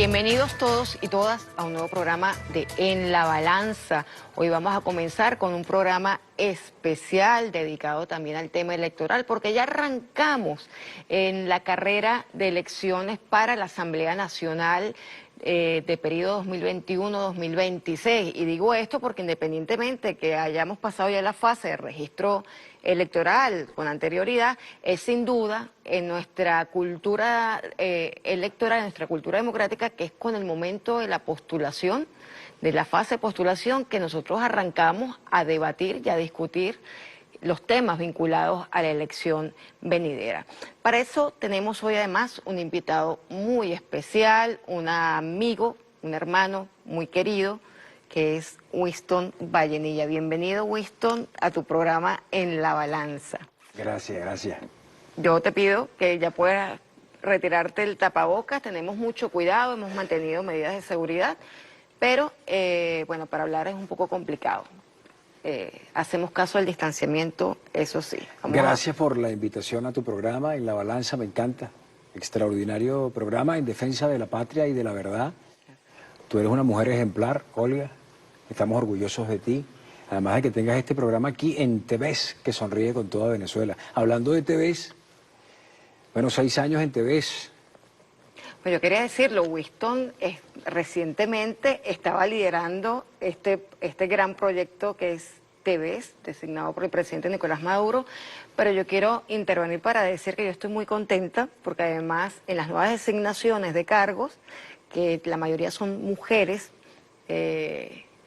Bienvenidos todos y todas a un nuevo programa de En la Balanza. Hoy vamos a comenzar con un programa especial dedicado también al tema electoral, porque ya arrancamos en la carrera de elecciones para la Asamblea Nacional de periodo 2021-2026. Y digo esto porque independientemente que hayamos pasado ya la fase de registro electoral con anterioridad, es sin duda en nuestra cultura electoral, en nuestra cultura democrática, que es con el momento de la postulación, de la fase de postulación, que nosotros arrancamos a debatir y a discutir los temas vinculados a la elección venidera. Para eso tenemos hoy además un invitado muy especial, un amigo, un hermano muy querido, que es Winston Vallenilla. Bienvenido, Winston, a tu programa En la Balanza. Gracias, gracias. Yo te pido que ya puedas retirarte el tapabocas, tenemos mucho cuidado, hemos mantenido medidas de seguridad, pero bueno, para hablar es un poco complicado. Hacemos caso al distanciamiento, eso sí. Gracias por la invitación a tu programa En la Balanza, me encanta. Extraordinario programa en defensa de la patria y de la verdad. Tú eres una mujer ejemplar, Olga. Estamos orgullosos de ti. Además de que tengas este programa aquí en TVS, que sonríe con toda Venezuela. Hablando de TVS, bueno, 6 años en TVS. Pues yo quería decirlo, Winston recientemente estaba liderando este gran proyecto que es TVS, designado por el presidente Nicolás Maduro, pero yo quiero intervenir para decir que yo estoy muy contenta, porque además en las nuevas designaciones de cargos, que la mayoría son mujeres,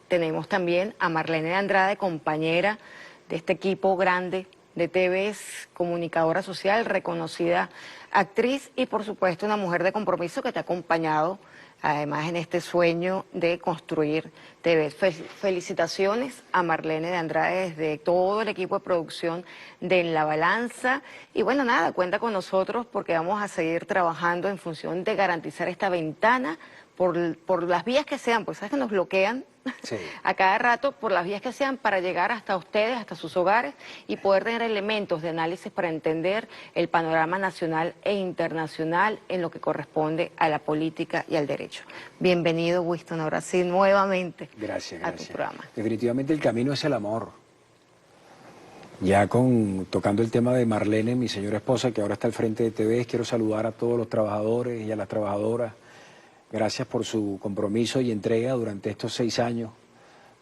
tenemos también a Marlene de Andrade, compañera de este equipo grande de TVS, comunicadora social, reconocida actriz y por supuesto una mujer de compromiso que te ha acompañado además en este sueño de construir TVS. Felicitaciones a Marlene de Andrade desde todo el equipo de producción de En la Balanza. Y bueno, nada, cuenta con nosotros porque vamos a seguir trabajando en función de garantizar esta ventana por las vías que sean, pues sabes que nos bloquean Sí. a cada rato, por las vías que sean, para llegar hasta ustedes, hasta sus hogares y poder tener elementos de análisis para entender el panorama nacional e internacional en lo que corresponde a la política y al derecho. Bienvenido, Winston, ahora sí, nuevamente Gracias, a tu gracias. programa. Definitivamente el camino es el amor. Ya tocando el tema de Marlene, mi señora esposa, que ahora está al frente de TVS, quiero saludar a todos los trabajadores y a las trabajadoras. Gracias por su compromiso y entrega durante estos 6 años,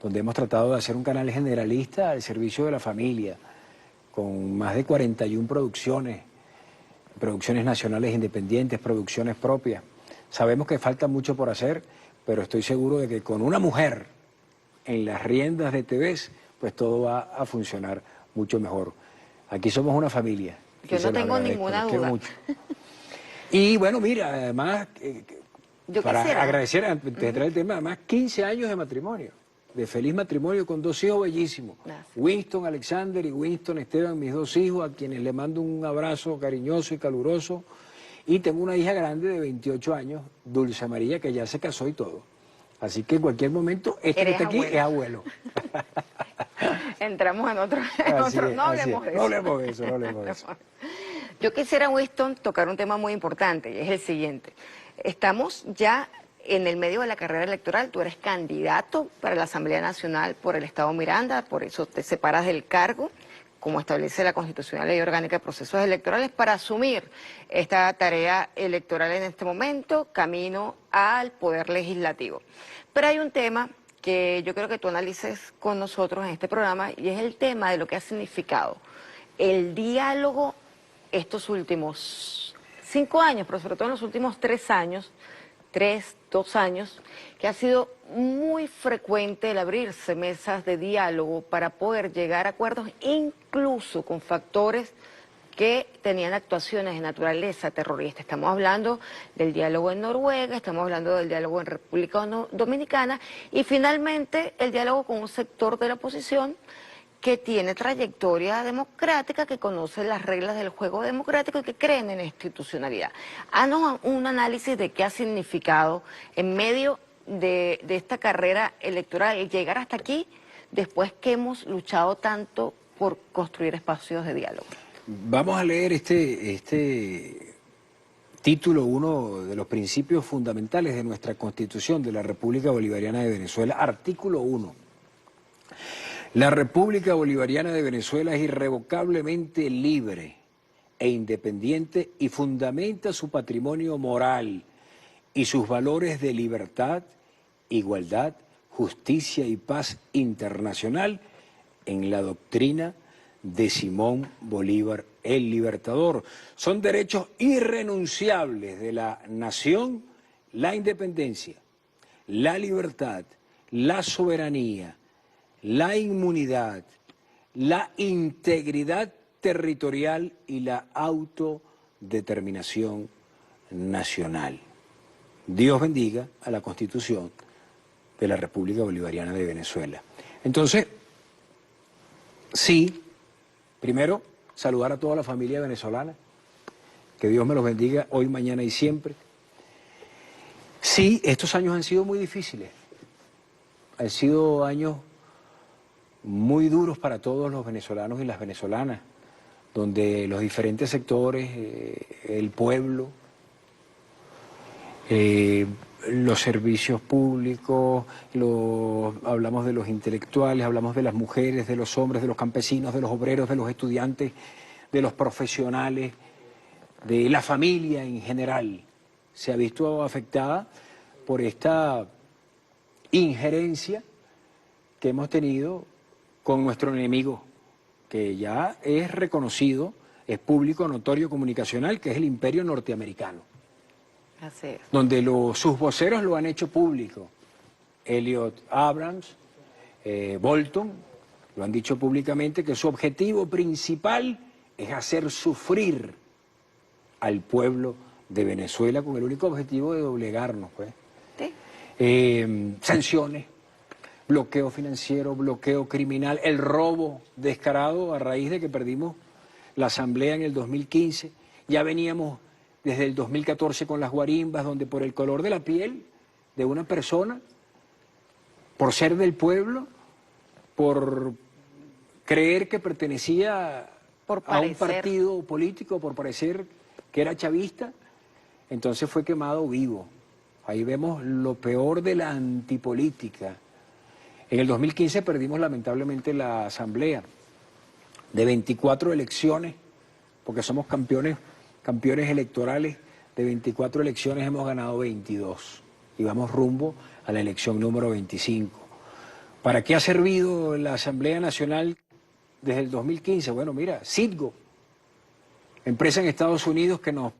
donde hemos tratado de hacer un canal generalista al servicio de la familia, con más de 41 producciones nacionales independientes, producciones propias. Sabemos que falta mucho por hacer, pero estoy seguro de que con una mujer en las riendas de TVS, pues todo va a funcionar mucho mejor. Aquí somos una familia. Yo no tengo ninguna quiero duda. mucho. Y bueno, mira, además, Yo para quisiera agradecer, antes de traer el tema, además 15 años de matrimonio, de feliz matrimonio con 2 hijos bellísimos. Gracias. Winston Alexander y Winston Esteban, mis 2 hijos, a quienes les mando un abrazo cariñoso y caluroso. Y tengo una hija grande de 28 años, Dulce María, que ya se casó y todo. Así que en cualquier momento, este que Eres está aquí abuelo. es abuelo. entramos en otro, Así es, no así hablemos es. de eso. No hablemos de eso, no hablemos de eso. Yo quisiera, Winston, tocar un tema muy importante y es el siguiente. Estamos ya en el medio de la carrera electoral, tú eres candidato para la Asamblea Nacional por el Estado Miranda, por eso te separas del cargo, como establece la Constitución y Ley Orgánica de Procesos Electorales, para asumir esta tarea electoral en este momento, camino al Poder Legislativo. Pero hay un tema que yo creo que tú analices con nosotros en este programa y es el tema de lo que ha significado el diálogo estos últimos 5 años, pero sobre todo en los últimos 3 años, 2 años, que ha sido muy frecuente el abrirse mesas de diálogo para poder llegar a acuerdos, incluso con factores que tenían actuaciones de naturaleza terrorista. Estamos hablando del diálogo en Noruega, estamos hablando del diálogo en República Dominicana y finalmente el diálogo con un sector de la oposición que tiene trayectoria democrática, que conoce las reglas del juego democrático y que creen en la institucionalidad. Haznos un análisis de qué ha significado en medio de esta carrera electoral llegar hasta aquí, después que hemos luchado tanto por construir espacios de diálogo. Vamos a leer este título 1 de los principios fundamentales de nuestra Constitución de la República Bolivariana de Venezuela, artículo 1. La República Bolivariana de Venezuela es irrevocablemente libre e independiente y fundamenta su patrimonio moral y sus valores de libertad, igualdad, justicia y paz internacional en la doctrina de Simón Bolívar, el Libertador. Son derechos irrenunciables de la nación, la independencia, la libertad, la soberanía, la inmunidad, la integridad territorial y la autodeterminación nacional. Dios bendiga a la Constitución de la República Bolivariana de Venezuela. Entonces, sí, primero, saludar a toda la familia venezolana, que Dios me los bendiga hoy, mañana y siempre. Sí, estos años han sido muy difíciles, han sido años muy duros para todos los venezolanos y las venezolanas, donde los diferentes sectores, el pueblo, los servicios públicos, hablamos de los intelectuales, hablamos de las mujeres, de los hombres, de los campesinos, de los obreros, de los estudiantes, de los profesionales, de la familia en general, se ha visto afectada por esta injerencia que hemos tenido con nuestro enemigo, que ya es reconocido, es público, notorio, comunicacional, que es el imperio norteamericano. Así es. Donde sus voceros lo han hecho público. Elliot Abrams, Bolton, lo han dicho públicamente que su objetivo principal es hacer sufrir al pueblo de Venezuela con el único objetivo de doblegarnos, pues. Sí. Sanciones, bloqueo financiero, bloqueo criminal, el robo descarado a raíz de que perdimos la asamblea en el 2015. Ya veníamos desde el 2014 con las guarimbas, donde por el color de la piel de una persona, por ser del pueblo, por creer que pertenecía a un partido político, por parecer que era chavista, entonces fue quemado vivo. Ahí vemos lo peor de la antipolítica. En el 2015 perdimos lamentablemente la asamblea. De 24 elecciones, porque somos campeones electorales, de 24 elecciones hemos ganado 22 y vamos rumbo a la elección número 25. ¿Para qué ha servido la Asamblea Nacional desde el 2015? Bueno, mira, Citgo, empresa en Estados Unidos que nos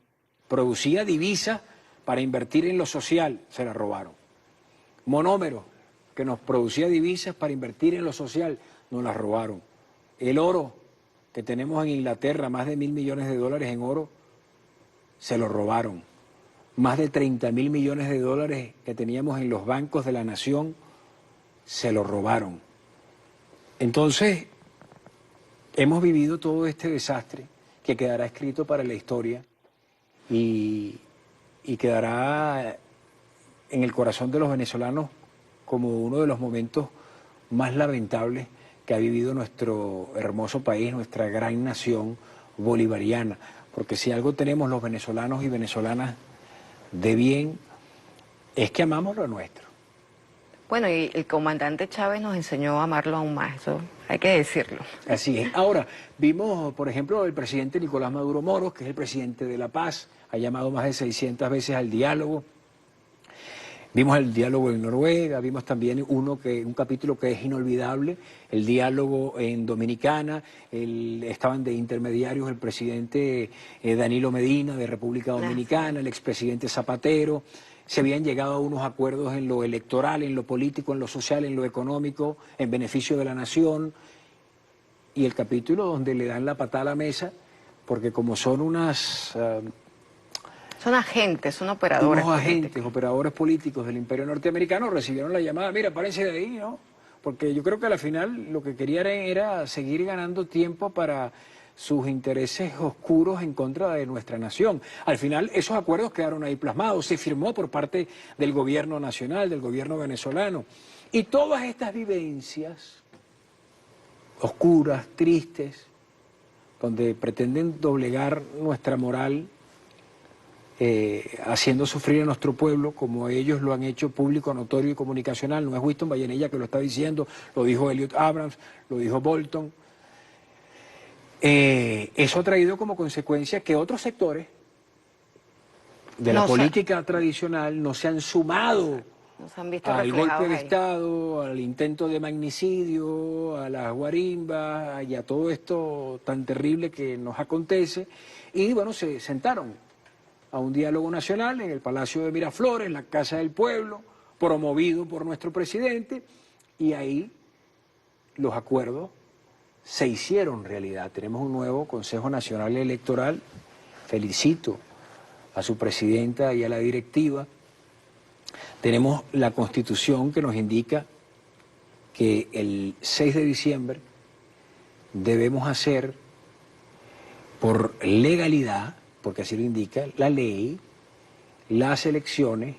producía divisas para invertir en lo social, se la robaron. Monómero, que nos producía divisas para invertir en lo social, nos la robaron. El oro que tenemos en Inglaterra, más de $1.000 millones en oro, se lo robaron. Más de 30.000 millones de dólares que teníamos en los bancos de la nación, se lo robaron. Entonces, hemos vivido todo este desastre que quedará escrito para la historia y quedará en el corazón de los venezolanos como uno de los momentos más lamentables que ha vivido nuestro hermoso país, nuestra gran nación bolivariana. Porque si algo tenemos los venezolanos y venezolanas de bien, es que amamos lo nuestro. Bueno, y el comandante Chávez nos enseñó a amarlo aún más, eso hay que decirlo. Así es. Ahora, vimos, por ejemplo, el presidente Nicolás Maduro Moros, que es el presidente de La Paz, ha llamado más de 600 veces al diálogo. Vimos el diálogo en Noruega, vimos también un capítulo que es inolvidable, el diálogo en Dominicana, estaban de intermediarios el presidente Danilo Medina de República Dominicana, el expresidente Zapatero, se habían llegado a unos acuerdos en lo electoral, en lo político, en lo social, en lo económico, en beneficio de la nación, y el capítulo donde le dan la patada a la mesa, porque como son unas... Son agentes, son operadores unos agentes, operadores políticos del imperio norteamericano recibieron la llamada, mira, párense de ahí, ¿no? Porque yo creo que al final lo que querían era seguir ganando tiempo para sus intereses oscuros en contra de nuestra nación. Al final esos acuerdos quedaron ahí plasmados, se firmó por parte del gobierno nacional, del gobierno venezolano. Y todas estas vivencias oscuras, tristes, donde pretenden doblegar nuestra moral, haciendo sufrir a nuestro pueblo como ellos lo han hecho público, notorio y comunicacional. No es Winston Vallenilla que lo está diciendo, lo dijo Elliot Abrams, lo dijo Bolton. Eso ha traído como consecuencia que otros sectores de la política tradicional no se han sumado nos han visto al golpe de ahí. Estado, al intento de magnicidio, a las guarimbas y a todo esto tan terrible que nos acontece. Y bueno, se sentaron a un diálogo nacional en el Palacio de Miraflores, en la Casa del Pueblo, promovido por nuestro presidente, y ahí los acuerdos se hicieron realidad. Tenemos un nuevo Consejo Nacional Electoral. Felicito a su presidenta y a la directiva. Tenemos la Constitución que nos indica que el 6 de diciembre debemos hacer por legalidad, porque así lo indica la ley, las elecciones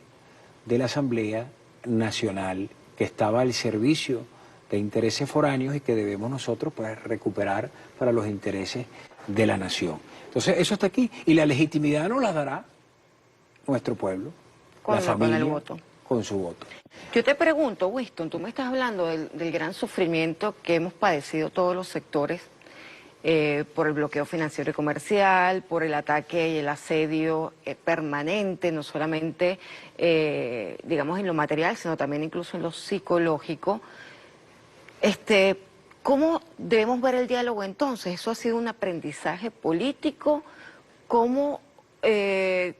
de la Asamblea Nacional que estaba al servicio de intereses foráneos y que debemos nosotros pues, recuperar para los intereses de la nación. Entonces eso está aquí y la legitimidad nos la dará nuestro pueblo, la familia, con el voto. Con su voto. Yo te pregunto, Winston, tú me estás hablando del gran sufrimiento que hemos padecido todos los sectores por el bloqueo financiero y comercial, por el ataque y el asedio permanente, no solamente, digamos, en lo material, sino también incluso en lo psicológico. ¿Cómo debemos ver el diálogo entonces? ¿Eso ha sido un aprendizaje político? ¿Qué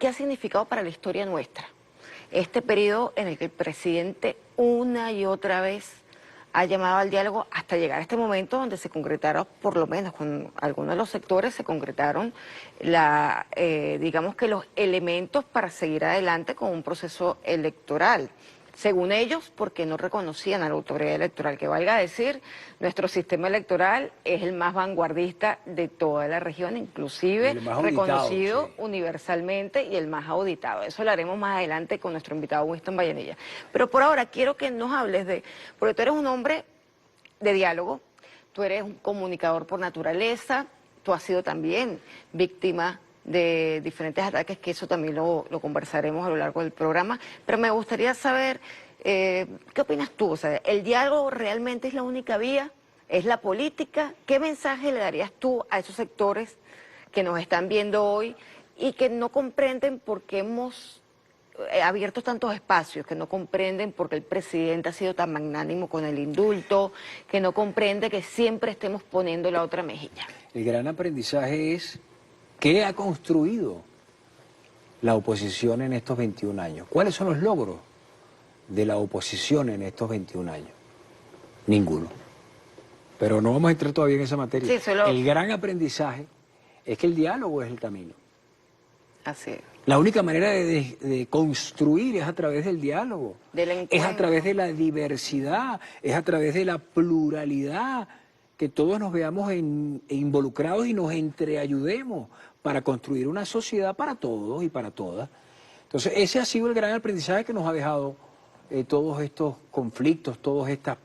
ha significado para la historia nuestra? Este periodo en el que el presidente una y otra vez ha llamado al diálogo hasta llegar a este momento donde se concretaron, por lo menos con algunos de los sectores, se concretaron digamos que los elementos para seguir adelante con un proceso electoral. Según ellos, porque no reconocían a la autoridad electoral, que valga decir, nuestro sistema electoral es el más vanguardista de toda la región, inclusive reconocido universalmente y el más auditado. Eso lo haremos más adelante con nuestro invitado Winston Vallenilla. Pero por ahora quiero que nos hables porque tú eres un hombre de diálogo, tú eres un comunicador por naturaleza, tú has sido también víctima de diferentes ataques, que eso también lo conversaremos a lo largo del programa, pero me gustaría saber, ¿qué opinas tú? O sea, ¿el diálogo realmente es la única vía? ¿Es la política? ¿Qué mensaje le darías tú a esos sectores que nos están viendo hoy y que no comprenden por qué hemos abierto tantos espacios, que no comprenden por qué el presidente ha sido tan magnánimo con el indulto, que no comprende que siempre estemos poniendo la otra mejilla? El gran aprendizaje es ¿qué ha construido la oposición en estos 21 años? ¿Cuáles son los logros de la oposición en estos 21 años? Ninguno. Pero no vamos a entrar todavía en esa materia. Sí, el gran aprendizaje es que el diálogo es el camino. Así es. La única manera de construir es a través del diálogo, es a través de la diversidad, es a través de la pluralidad, que todos nos veamos involucrados y nos entreayudemos para construir una sociedad para todos y para todas. Entonces ese ha sido el gran aprendizaje que nos ha dejado todos estos conflictos, todas estas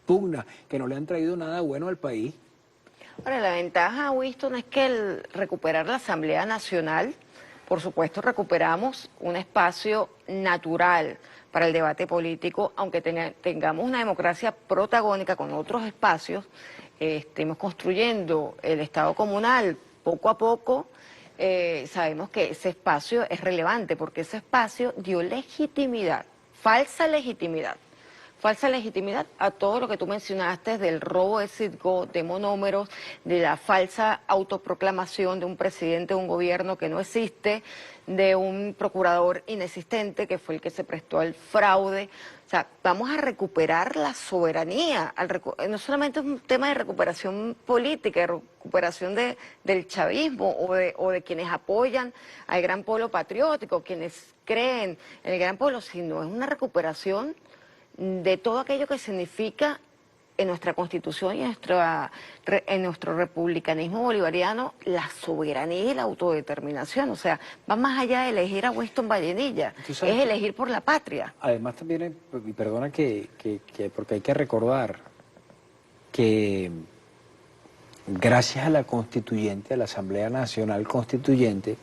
pugnas que no le han traído nada bueno al país. Ahora, la ventaja, Winston, es que el recuperar la Asamblea Nacional, por supuesto, recuperamos un espacio natural para el debate político, aunque tengamos una democracia protagónica con otros espacios, estemos construyendo el Estado comunal poco a poco. Sabemos que ese espacio es relevante porque ese espacio dio legitimidad, falsa legitimidad a todo lo que tú mencionaste del robo de Citgo, de monómeros, de la falsa autoproclamación de un presidente de un gobierno que no existe, de un procurador inexistente que fue el que se prestó al fraude. O sea, vamos a recuperar la soberanía. No solamente es un tema de recuperación política, de recuperación del chavismo o de quienes apoyan al gran pueblo patriótico, quienes creen en el gran pueblo, sino es una recuperación de todo aquello que significa en nuestra Constitución y en nuestro republicanismo bolivariano la soberanía y la autodeterminación. O sea, va más allá de elegir a Winston Vallenilla, es elegir por la patria. Además también, y perdona porque hay que recordar que gracias a la Constituyente, a la Asamblea Nacional Constituyente,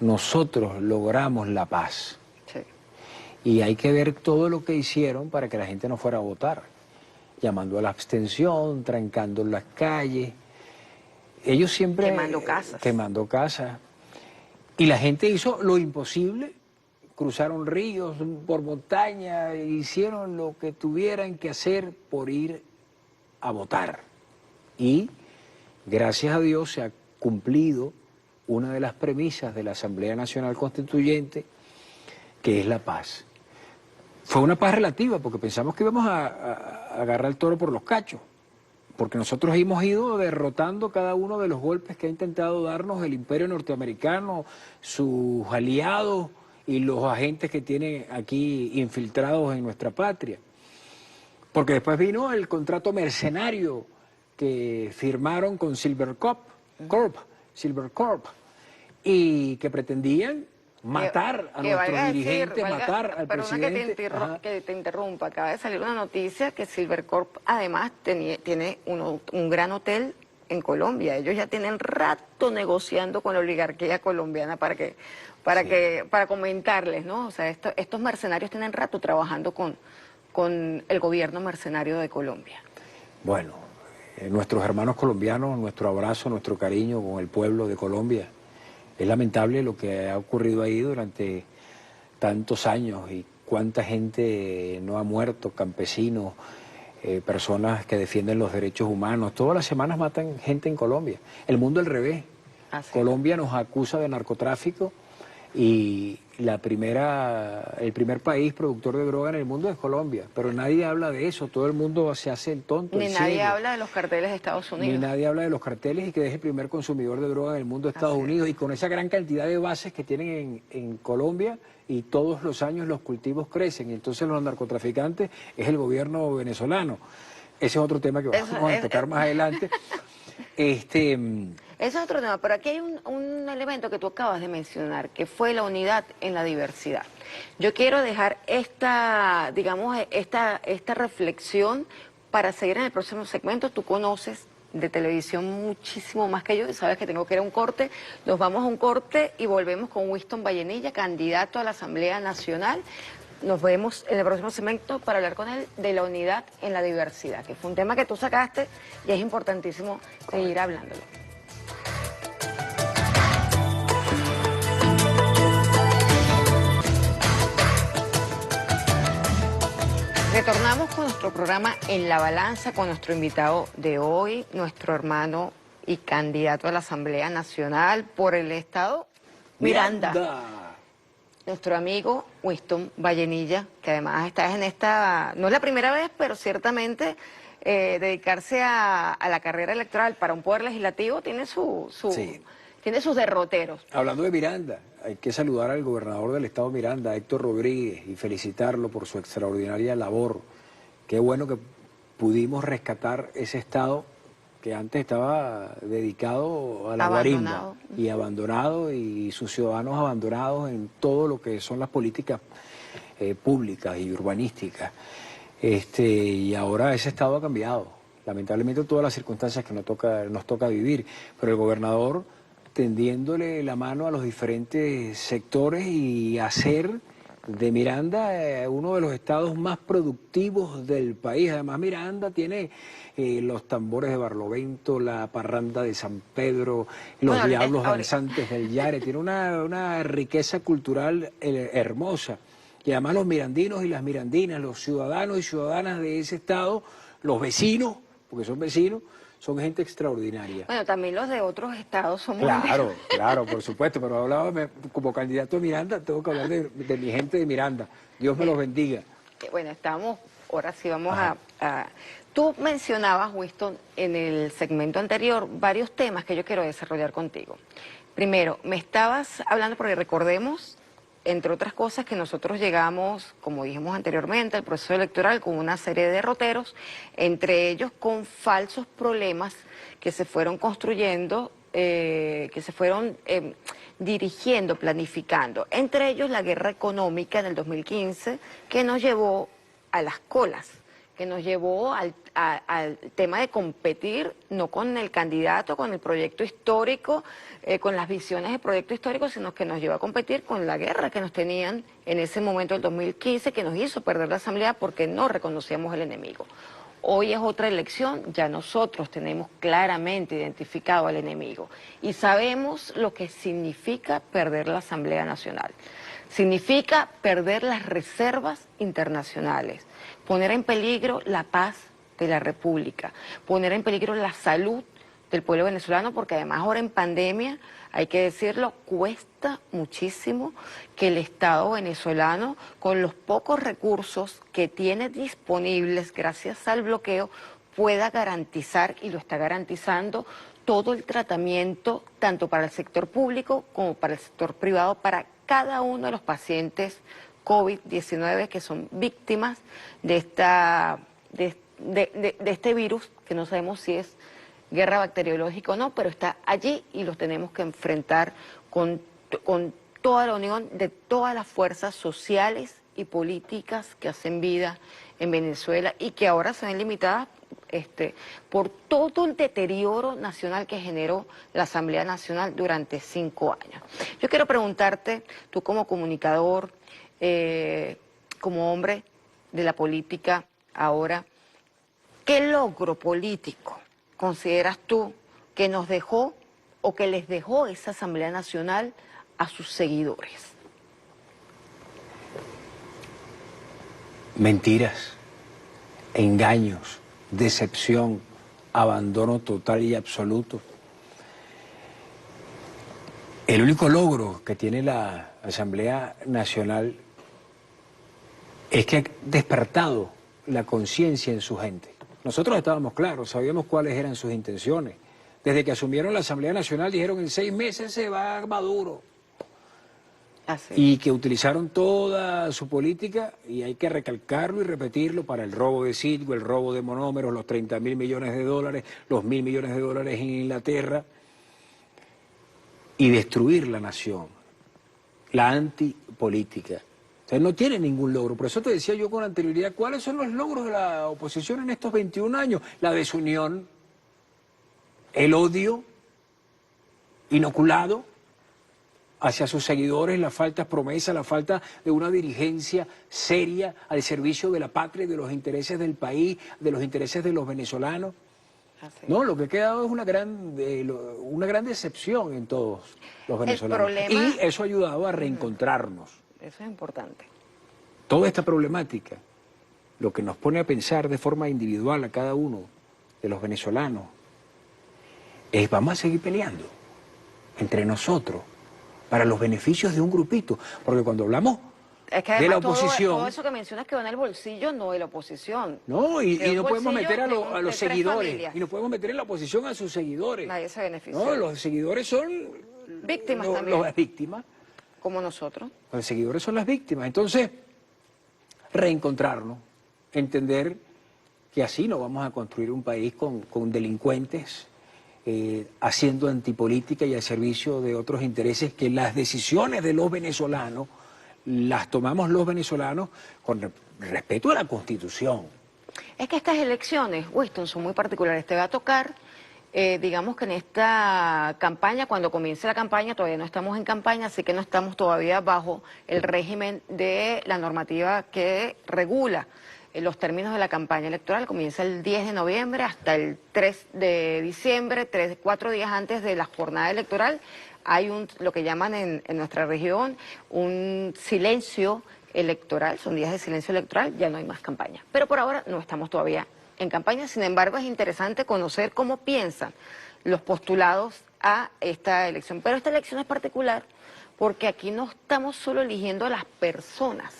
nosotros logramos la paz. Sí. Y hay que ver todo lo que hicieron para que la gente no fuera a votar, llamando a la abstención, trancando las calles. Ellos siempre... Quemando casas. Quemando casas. Y la gente hizo lo imposible, cruzaron ríos por montaña, hicieron lo que tuvieran que hacer por ir a votar. Y gracias a Dios se ha cumplido una de las premisas de la Asamblea Nacional Constituyente, que es la paz. Fue una paz relativa, porque pensamos que íbamos a agarrar el toro por los cachos, porque nosotros hemos ido derrotando cada uno de los golpes que ha intentado darnos el imperio norteamericano, sus aliados y los agentes que tienen aquí infiltrados en nuestra patria. Porque después vino el contrato mercenario que firmaron con Silvercorp, y que pretendían matar a nuestros dirigentes, matar al presidente. Que te interrumpa, acaba de salir una noticia que Silvercorp además tiene un gran hotel en Colombia. Ellos ya tienen rato negociando con la oligarquía colombiana para comentarles, ¿no? O sea, estos mercenarios tienen rato trabajando con el gobierno mercenario de Colombia. Bueno, nuestros hermanos colombianos, nuestro abrazo, nuestro cariño con el pueblo de Colombia. Es lamentable lo que ha ocurrido ahí durante tantos años y cuánta gente no ha muerto, campesinos, personas que defienden los derechos humanos. Todas las semanas matan gente en Colombia. El mundo al revés. Colombia nos acusa de narcotráfico y el primer país productor de droga en el mundo es Colombia, pero nadie habla de eso, todo el mundo se hace el tonto. Ni nadie habla de los carteles de Estados Unidos. Ni nadie habla de los carteles y que es el primer consumidor de droga en el mundo de Estados Unidos, y con esa gran cantidad de bases que tienen en Colombia, y todos los años los cultivos crecen, y entonces los narcotraficantes es el gobierno venezolano. Ese es otro tema que vamos a tocar más adelante. Ese es otro tema, pero aquí hay un elemento que tú acabas de mencionar, que fue la unidad en la diversidad. Yo quiero dejar esta reflexión para seguir en el próximo segmento. Tú conoces de televisión muchísimo más que yo y sabes que tengo que ir a un corte. Nos vamos a un corte y volvemos con Winston Vallenilla, candidato a la Asamblea Nacional. Nos vemos en el próximo segmento para hablar con él de la unidad en la diversidad, que fue un tema que tú sacaste y es importantísimo seguir hablándolo. Retornamos con nuestro programa En la Balanza con nuestro invitado de hoy, nuestro hermano y candidato a la Asamblea Nacional por el Estado Miranda. Nuestro amigo Winston Vallenilla, que además estás en esta, no es la primera vez, pero ciertamente dedicarse a la carrera electoral para un poder legislativo tiene tiene sus derroteros. Hablando de Miranda, hay que saludar al gobernador del estado Miranda, Héctor Rodríguez, y felicitarlo por su extraordinaria labor. Qué bueno que pudimos rescatar ese estado que antes estaba dedicado a la guarimba y abandonado, y sus ciudadanos abandonados en todo lo que son las políticas públicas y urbanísticas. Y ahora ese estado ha cambiado, lamentablemente todas las circunstancias que nos toca vivir, pero el gobernador tendiéndole la mano a los diferentes sectores y hacer de Miranda uno de los estados más productivos del país. Además, Miranda tiene los tambores de Barlovento, la parranda de San Pedro, los diablos danzantes del Yare. Tiene una riqueza cultural hermosa. Y además los mirandinos y las mirandinas, los ciudadanos y ciudadanas de ese estado, los vecinos, porque son vecinos, son gente extraordinaria. Bueno, también los de otros estados son muy... Claro, por supuesto, pero hablaba como candidato a Miranda, tengo que hablar de mi gente de Miranda. Dios me los bendiga. Bueno, ahora sí vamos a... Tú mencionabas, Winston, en el segmento anterior, varios temas que yo quiero desarrollar contigo. Primero, me estabas hablando, porque recordemos, entre otras cosas, que nosotros llegamos, como dijimos anteriormente, al proceso electoral con una serie de derroteros, entre ellos con falsos problemas que se fueron construyendo, que se fueron dirigiendo, planificando. Entre ellos la guerra económica en el 2015, que nos llevó a las colas, que nos llevó al tema de competir, no con el candidato, con el proyecto histórico, con las visiones del proyecto histórico, sino que nos llevó a competir con la guerra que nos tenían en ese momento del 2015, que nos hizo perder la Asamblea porque no reconocíamos el enemigo. Hoy es otra elección, ya nosotros tenemos claramente identificado al enemigo y sabemos lo que significa perder la Asamblea Nacional. Significa perder las reservas internacionales, poner en peligro la paz de la República, poner en peligro la salud del pueblo venezolano, porque además ahora en pandemia, hay que decirlo, cuesta muchísimo que el Estado venezolano, con los pocos recursos que tiene disponibles gracias al bloqueo, pueda garantizar, y lo está garantizando, todo el tratamiento, tanto para el sector público como para el sector privado, para cada uno de los pacientes COVID-19 que son víctimas de este virus, que no sabemos si es guerra bacteriológica o no, pero está allí y los tenemos que enfrentar con toda la unión de todas las fuerzas sociales y políticas que hacen vida en Venezuela y que ahora se ven limitadas por todo el deterioro nacional que generó la Asamblea Nacional durante 5 años. Yo quiero preguntarte, tú como comunicador, como hombre de la política ahora, ¿qué logro político consideras tú que nos dejó o que les dejó esa Asamblea Nacional a sus seguidores? Mentiras, engaños, decepción, abandono total y absoluto. El único logro que tiene la Asamblea Nacional es que ha despertado la conciencia en su gente. Nosotros estábamos claros, sabíamos cuáles eran sus intenciones. Desde que asumieron la Asamblea Nacional dijeron en 6 meses se va Maduro. Así. Y que utilizaron toda su política, y hay que recalcarlo y repetirlo, para el robo de Citgo, el robo de monómeros, los 30.000 millones de dólares, los 1.000 millones de dólares en Inglaterra, y destruir la nación, la antipolítica. O sea, no tiene ningún logro. Por eso te decía yo con anterioridad, ¿cuáles son los logros de la oposición en estos 21 años? La desunión, el odio inoculado hacia sus seguidores, la falta de promesa, la falta de una dirigencia seria al servicio de la patria y de los intereses del país, de los intereses de los venezolanos. Así. No, lo que ha quedado es una gran decepción en todos los venezolanos. Y eso ha ayudado a reencontrarnos. Eso es importante. Toda esta problemática, lo que nos pone a pensar de forma individual a cada uno de los venezolanos, es vamos a seguir peleando entre nosotros para los beneficios de un grupito. Porque cuando hablamos es que de la oposición... Todo eso que mencionas que va en el bolsillo no de la oposición. No, y no podemos meter a los seguidores. Familias. Y no podemos meter en la oposición a sus seguidores. Nadie se beneficia. No, los seguidores son... Víctimas también. Las víctimas. Como nosotros. Los seguidores son las víctimas. Entonces, reencontrarnos, entender que así no vamos a construir un país con delincuentes, haciendo antipolítica y al servicio de otros intereses, que las decisiones de los venezolanos las tomamos los venezolanos con respeto a la Constitución. Es que estas elecciones, Winston, son muy particulares. Te va a tocar, digamos que en esta campaña, cuando comience la campaña, todavía no estamos en campaña, así que no estamos todavía bajo el régimen de la normativa que regula los términos de la campaña electoral. Comienza el 10 de noviembre hasta el 3 de diciembre, 4 días antes de la jornada electoral. Hay lo que llaman en nuestra región un silencio electoral, son días de silencio electoral, ya no hay más campaña. Pero por ahora no estamos todavía en campaña, sin embargo es interesante conocer cómo piensan los postulados a esta elección. Pero esta elección es particular porque aquí no estamos solo eligiendo a las personas,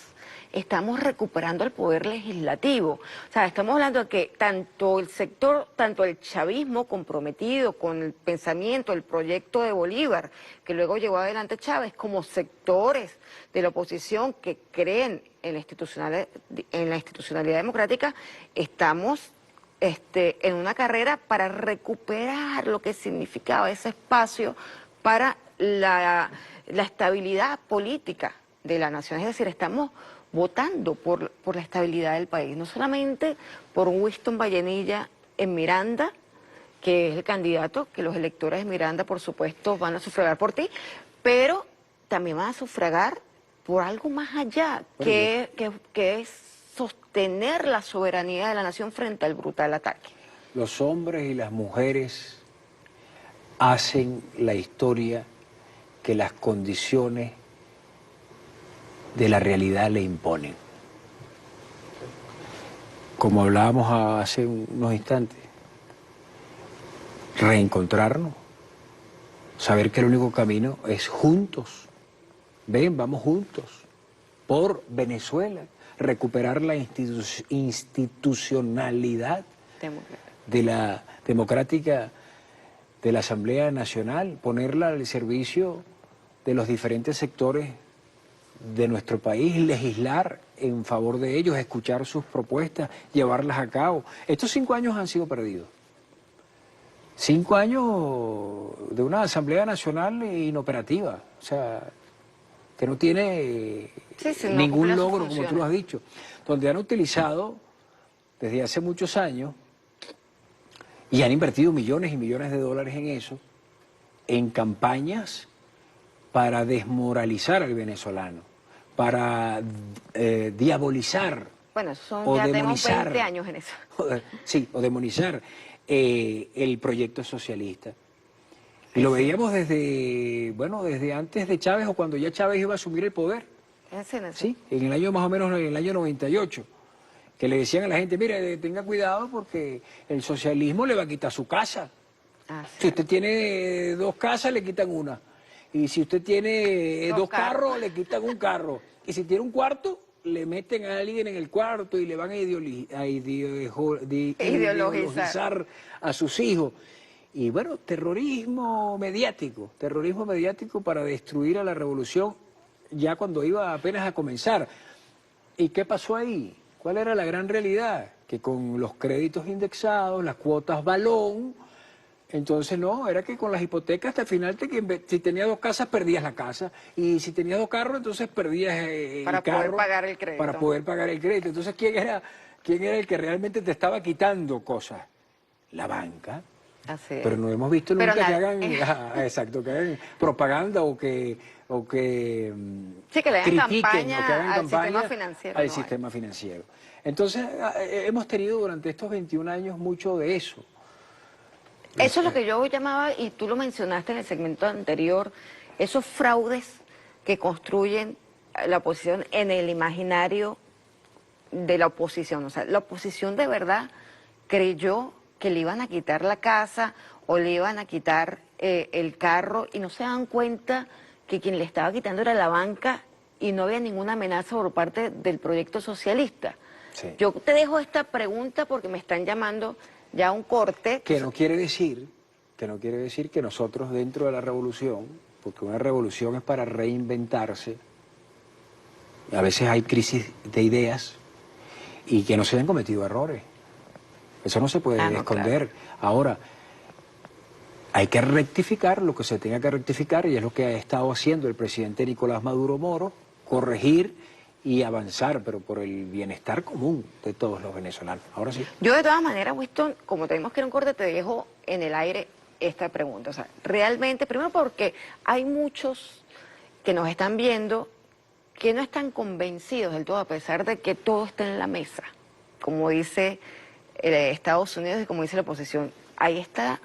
estamos recuperando el poder legislativo. O sea, estamos hablando de que tanto el chavismo comprometido con el pensamiento, el proyecto de Bolívar, que luego llevó adelante Chávez, como sectores de la oposición que creen en la institucionalidad democrática, estamos en una carrera para recuperar lo que significaba ese espacio para la estabilidad política de la nación. Es decir, estamos votando por la estabilidad del país, no solamente por Winston Vallenilla en Miranda, que es el candidato que los electores de Miranda, por supuesto, van a sufragar por ti, pero también van a sufragar por algo más allá, que es sostener la soberanía de la nación frente al brutal ataque. Los hombres y las mujeres hacen la historia que las condiciones de la realidad le imponen. Como hablábamos hace unos instantes, reencontrarnos, saber que el único camino es juntos. Ven, vamos juntos por Venezuela, recuperar la institucionalidad de la democrática de la Asamblea Nacional, ponerla al servicio de los diferentes sectores de nuestro país, legislar en favor de ellos, escuchar sus propuestas, llevarlas a cabo. Estos 5 años han sido perdidos. 5 años de una Asamblea Nacional inoperativa, o sea, que no tiene ningún logro, como tú lo has dicho, donde han utilizado desde hace muchos años y han invertido millones y millones de dólares en eso, en campañas para desmoralizar al venezolano, para diabolizar. Bueno, son o ya tenemos demonizar, 20 años en eso. Sí, o demonizar el proyecto socialista. Y lo veíamos desde, bueno, desde antes de Chávez o cuando ya Chávez iba a asumir el poder. Sí, en el año más o menos, en el año 98, que le decían a la gente, mire, tenga cuidado porque el socialismo le va a quitar su casa. Si usted tiene 2 casas, le quitan una. Y si usted tiene 2 carros, le quitan un carro. Y si tiene un cuarto, le meten a alguien en el cuarto y le van a ideologizar a sus hijos. Y bueno, terrorismo mediático para destruir a la revolución ya cuando iba apenas a comenzar. ¿Y qué pasó ahí? ¿Cuál era la gran realidad? Que con los créditos indexados, las cuotas balón, entonces no, era que con las hipotecas hasta el final, si tenías 2 casas, perdías la casa. Y si tenías 2 carros, entonces perdías el carro. Para poder pagar el crédito. Para poder pagar el crédito. Entonces, ¿quién era el que realmente te estaba quitando cosas? La banca. Así es. Pero no hemos visto nunca que hagan, exacto, que hagan propaganda o que sí, que le hagan critiquen campaña o que hagan al campaña sistema financiero. al sistema financiero. Entonces, hemos tenido durante estos 21 años mucho de eso. Eso es lo que yo llamaba, y tú lo mencionaste en el segmento anterior, esos fraudes que construyen la oposición en el imaginario de la oposición. O sea, la oposición de verdad creyó que le iban a quitar la casa o le iban a quitar el carro y no se dan cuenta que quien le estaba quitando era la banca y no había ninguna amenaza por parte del proyecto socialista. Sí. Yo te dejo esta pregunta porque me están llamando ya a un corte. Que no quiere decir que nosotros dentro de la revolución, porque una revolución es para reinventarse, a veces hay crisis de ideas y que no se hayan cometido errores. Eso no se puede esconder. Claro. Ahora, hay que rectificar lo que se tenga que rectificar y es lo que ha estado haciendo el presidente Nicolás Maduro Moro, corregir y avanzar, pero por el bienestar común de todos los venezolanos. Ahora sí. Yo de todas maneras, Winston, como tenemos que ir a un corte, te dejo en el aire esta pregunta. O sea, realmente, primero porque hay muchos que nos están viendo que no están convencidos del todo, a pesar de que todo está en la mesa, como dice Estados Unidos y como dice la oposición. Ahí está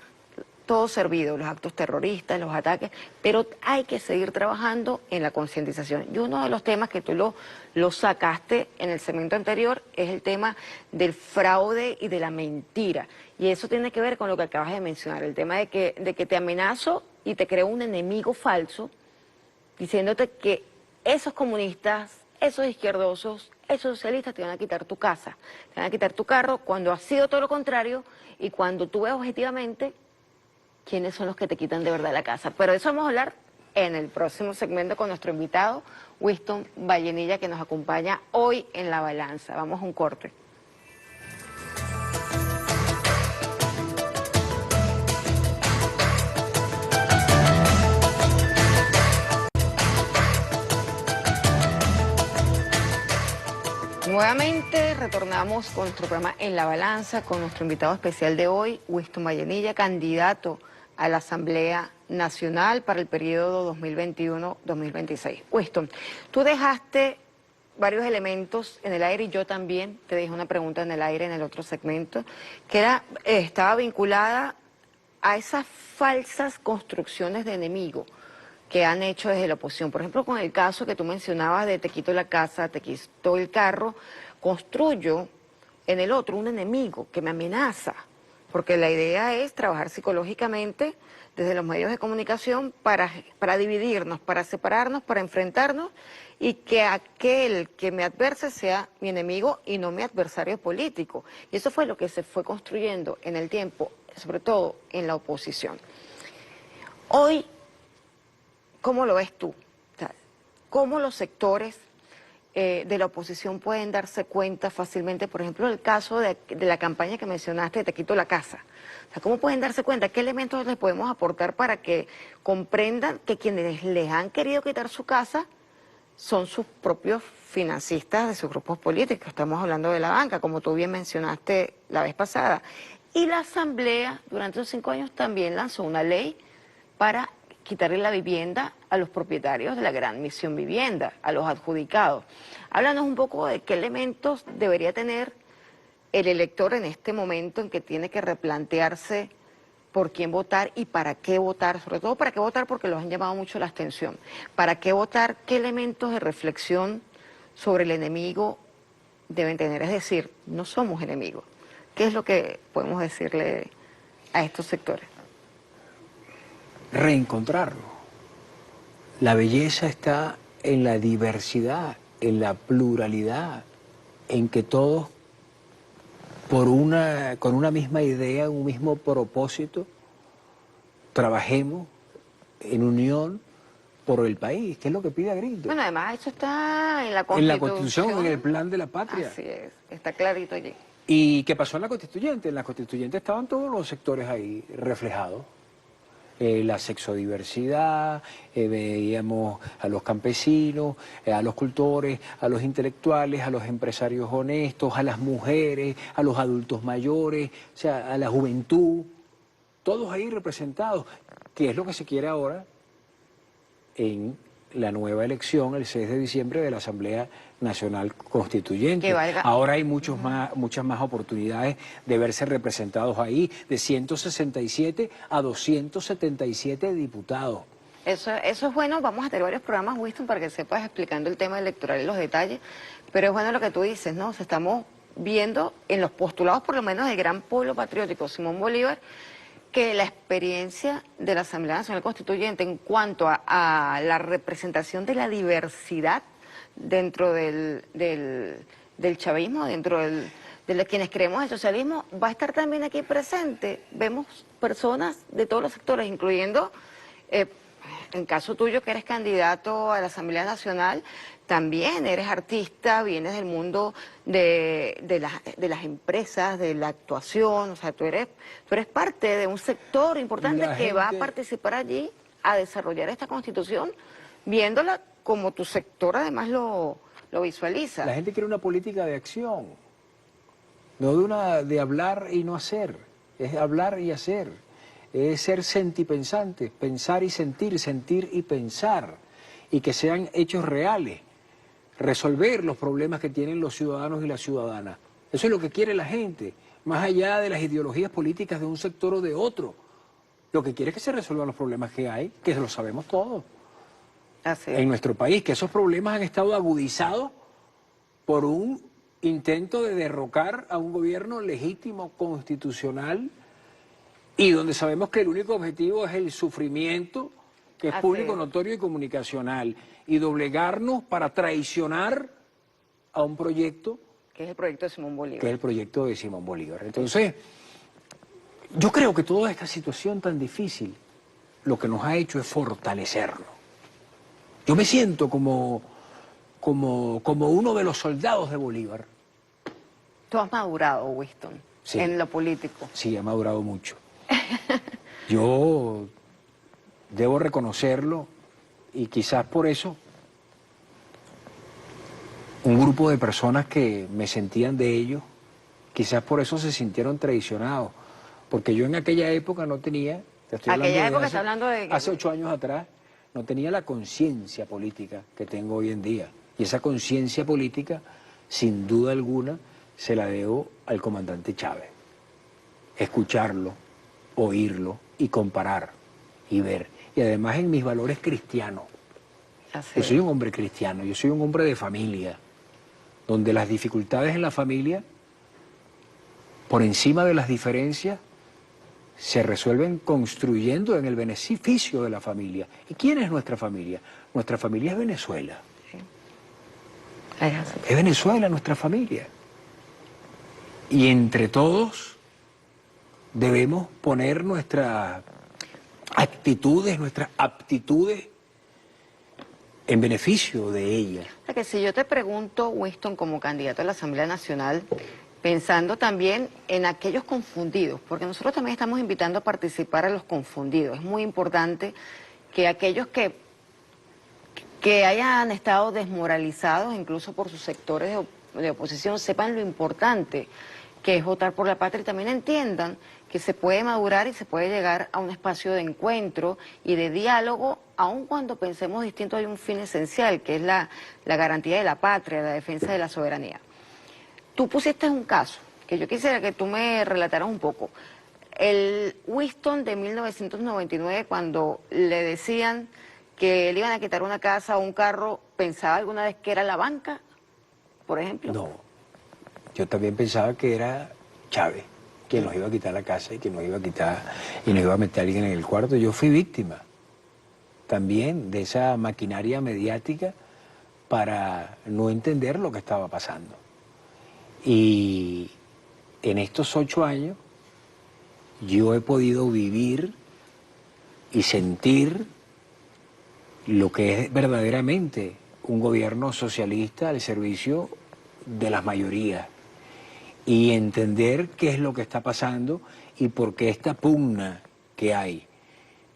todo servido, los actos terroristas, los ataques, pero hay que seguir trabajando en la concientización. Y uno de los temas que tú lo sacaste en el segmento anterior es el tema del fraude y de la mentira. Y eso tiene que ver con lo que acabas de mencionar, el tema de que te amenazo y te creo un enemigo falso, diciéndote que esos comunistas, esos izquierdosos, esos socialistas te van a quitar tu casa, te van a quitar tu carro, cuando ha sido todo lo contrario y cuando tú ves objetivamente quiénes son los que te quitan de verdad la casa. Pero de eso vamos a hablar en el próximo segmento con nuestro invitado, Winston Vallenilla, que nos acompaña hoy en La Balanza. Vamos a un corte. Nuevamente retornamos con nuestro programa En la Balanza con nuestro invitado especial de hoy, Wyston Vallenilla, candidato a la Asamblea Nacional para el periodo 2021-2026. Wyston, tú dejaste varios elementos en el aire y yo también te dejé una pregunta en el aire en el otro segmento, que estaba vinculada a esas falsas construcciones de enemigo que han hecho desde la oposición. Por ejemplo, con el caso que tú mencionabas de te quito la casa, te quito el carro, construyo en el otro un enemigo que me amenaza, porque la idea es trabajar psicológicamente desde los medios de comunicación para dividirnos, para separarnos, para enfrentarnos y que aquel que me adverse sea mi enemigo y no mi adversario político. Y eso fue lo que se fue construyendo en el tiempo, sobre todo en la oposición. Hoy, ¿cómo lo ves tú? O sea, ¿cómo los sectores de la oposición pueden darse cuenta fácilmente? Por ejemplo, el caso de la campaña que mencionaste de Te quito la casa. O sea, ¿cómo pueden darse cuenta? ¿Qué elementos les podemos aportar para que comprendan que quienes les han querido quitar su casa son sus propios financistas de sus grupos políticos? Estamos hablando de la banca, como tú bien mencionaste la vez pasada. Y la Asamblea, durante esos 5 años, también lanzó una ley para quitarle la vivienda a los propietarios de la Gran Misión Vivienda, a los adjudicados. Háblanos un poco de qué elementos debería tener el elector en este momento en que tiene que replantearse por quién votar y para qué votar, sobre todo para qué votar porque los han llamado mucho la atención. ¿Para qué votar? ¿Qué elementos de reflexión sobre el enemigo deben tener? Es decir, no somos enemigos. ¿Qué es lo que podemos decirle a estos sectores? Reencontrarlo. La belleza está en la diversidad, en la pluralidad, en que todos con una misma idea, un mismo propósito, trabajemos en unión por el país, que es lo que pide a gritos. Bueno, además eso está en la En la Constitución. Constitución, en el plan de la patria. Así es, está clarito allí. ¿Y qué pasó en la Constituyente? En la Constituyente estaban todos los sectores ahí reflejados. La sexodiversidad, veíamos a los campesinos, a los cultores, a los intelectuales, a los empresarios honestos, a las mujeres, a los adultos mayores, o sea, a la juventud, todos ahí representados, que es lo que se quiere ahora en la nueva elección el 6 de diciembre de la Asamblea Nacional Constituyente. Ahora hay muchas más oportunidades de verse representados ahí, de 167 a 277 diputados. Eso es bueno, vamos a tener varios programas, Wyston, para que sepas explicando el tema electoral y los detalles, pero es bueno lo que tú dices, ¿no? O sea, estamos viendo en los postulados, por lo menos del gran pueblo patriótico Simón Bolívar, que la experiencia de la Asamblea Nacional Constituyente en cuanto a la representación de la diversidad dentro del chavismo, dentro de quienes creemos en el socialismo, va a estar también aquí presente. Vemos personas de todos los sectores, incluyendo, en caso tuyo que eres candidato a la Asamblea Nacional, también eres artista, vienes del mundo de las empresas, de la actuación, o sea, tú eres parte de un sector importante que va a participar allí a desarrollar esta Constitución, viéndola como tu sector además lo visualiza. La gente quiere una política de acción, no de hablar y no hacer, es hablar y hacer, es ser sentipensante, pensar y sentir y pensar, y que sean hechos reales, resolver los problemas que tienen los ciudadanos y las ciudadanas. Eso es lo que quiere la gente, más allá de las ideologías políticas de un sector o de otro. Lo que quiere es que se resuelvan los problemas que hay, que lo sabemos todos. Así es. En nuestro país, que esos problemas han estado agudizados por un intento de derrocar a un gobierno legítimo, constitucional, y donde sabemos que el único objetivo es el sufrimiento, que es público, notorio y comunicacional, y doblegarnos para traicionar a un proyecto que es el proyecto de Simón Bolívar. Que es el proyecto de Simón Bolívar. Entonces, yo creo que toda esta situación tan difícil lo que nos ha hecho es fortalecernos. Yo me siento como uno de los soldados de Bolívar. Tú has madurado, Wyston, sí, en lo político. Sí, he madurado mucho. Yo debo reconocerlo y quizás por eso un grupo de personas que me sentían de ellos, quizás por eso se sintieron traicionados, porque yo en aquella época no tenía, te estoy hablando Aquella de época está hablando de... hace 8 años atrás, no tenía la conciencia política que tengo hoy en día. Y esa conciencia política, sin duda alguna, se la debo al comandante Chávez. Escucharlo, oírlo y comparar y ver. Y además en mis valores cristianos. Yo soy un hombre cristiano, yo soy un hombre de familia, donde las dificultades en la familia, por encima de las diferencias, se resuelven construyendo en el beneficio de la familia. ¿Y quién es nuestra familia? Nuestra familia es Venezuela. Sí. Es Venezuela nuestra familia. Y entre todos debemos poner nuestras actitudes, nuestras aptitudes en beneficio de ella. O sea que si yo te pregunto, Winston, como candidato a la Asamblea Nacional, pensando también en aquellos confundidos, porque nosotros también estamos invitando a participar a los confundidos. Es muy importante que aquellos que hayan estado desmoralizados, incluso por sus sectores de oposición, sepan lo importante que es votar por la patria y también entiendan que se puede madurar y se puede llegar a un espacio de encuentro y de diálogo, aun cuando pensemos distinto. Hay un fin esencial, que es la garantía de la patria, la defensa de la soberanía. Tú pusiste un caso, que yo quisiera que tú me relataras un poco. El Winston de 1999, cuando le decían que le iban a quitar una casa o un carro, ¿pensaba alguna vez que era la banca, por ejemplo? No, yo también pensaba que era Chávez quien nos iba a quitar la casa y que nos iba a quitar y nos iba a meter a alguien en el cuarto. Yo fui víctima también de esa maquinaria mediática para no entender lo que estaba pasando. Y en estos 8 años yo he podido vivir y sentir lo que es verdaderamente un gobierno socialista al servicio de las mayorías y entender qué es lo que está pasando y por qué esta pugna que hay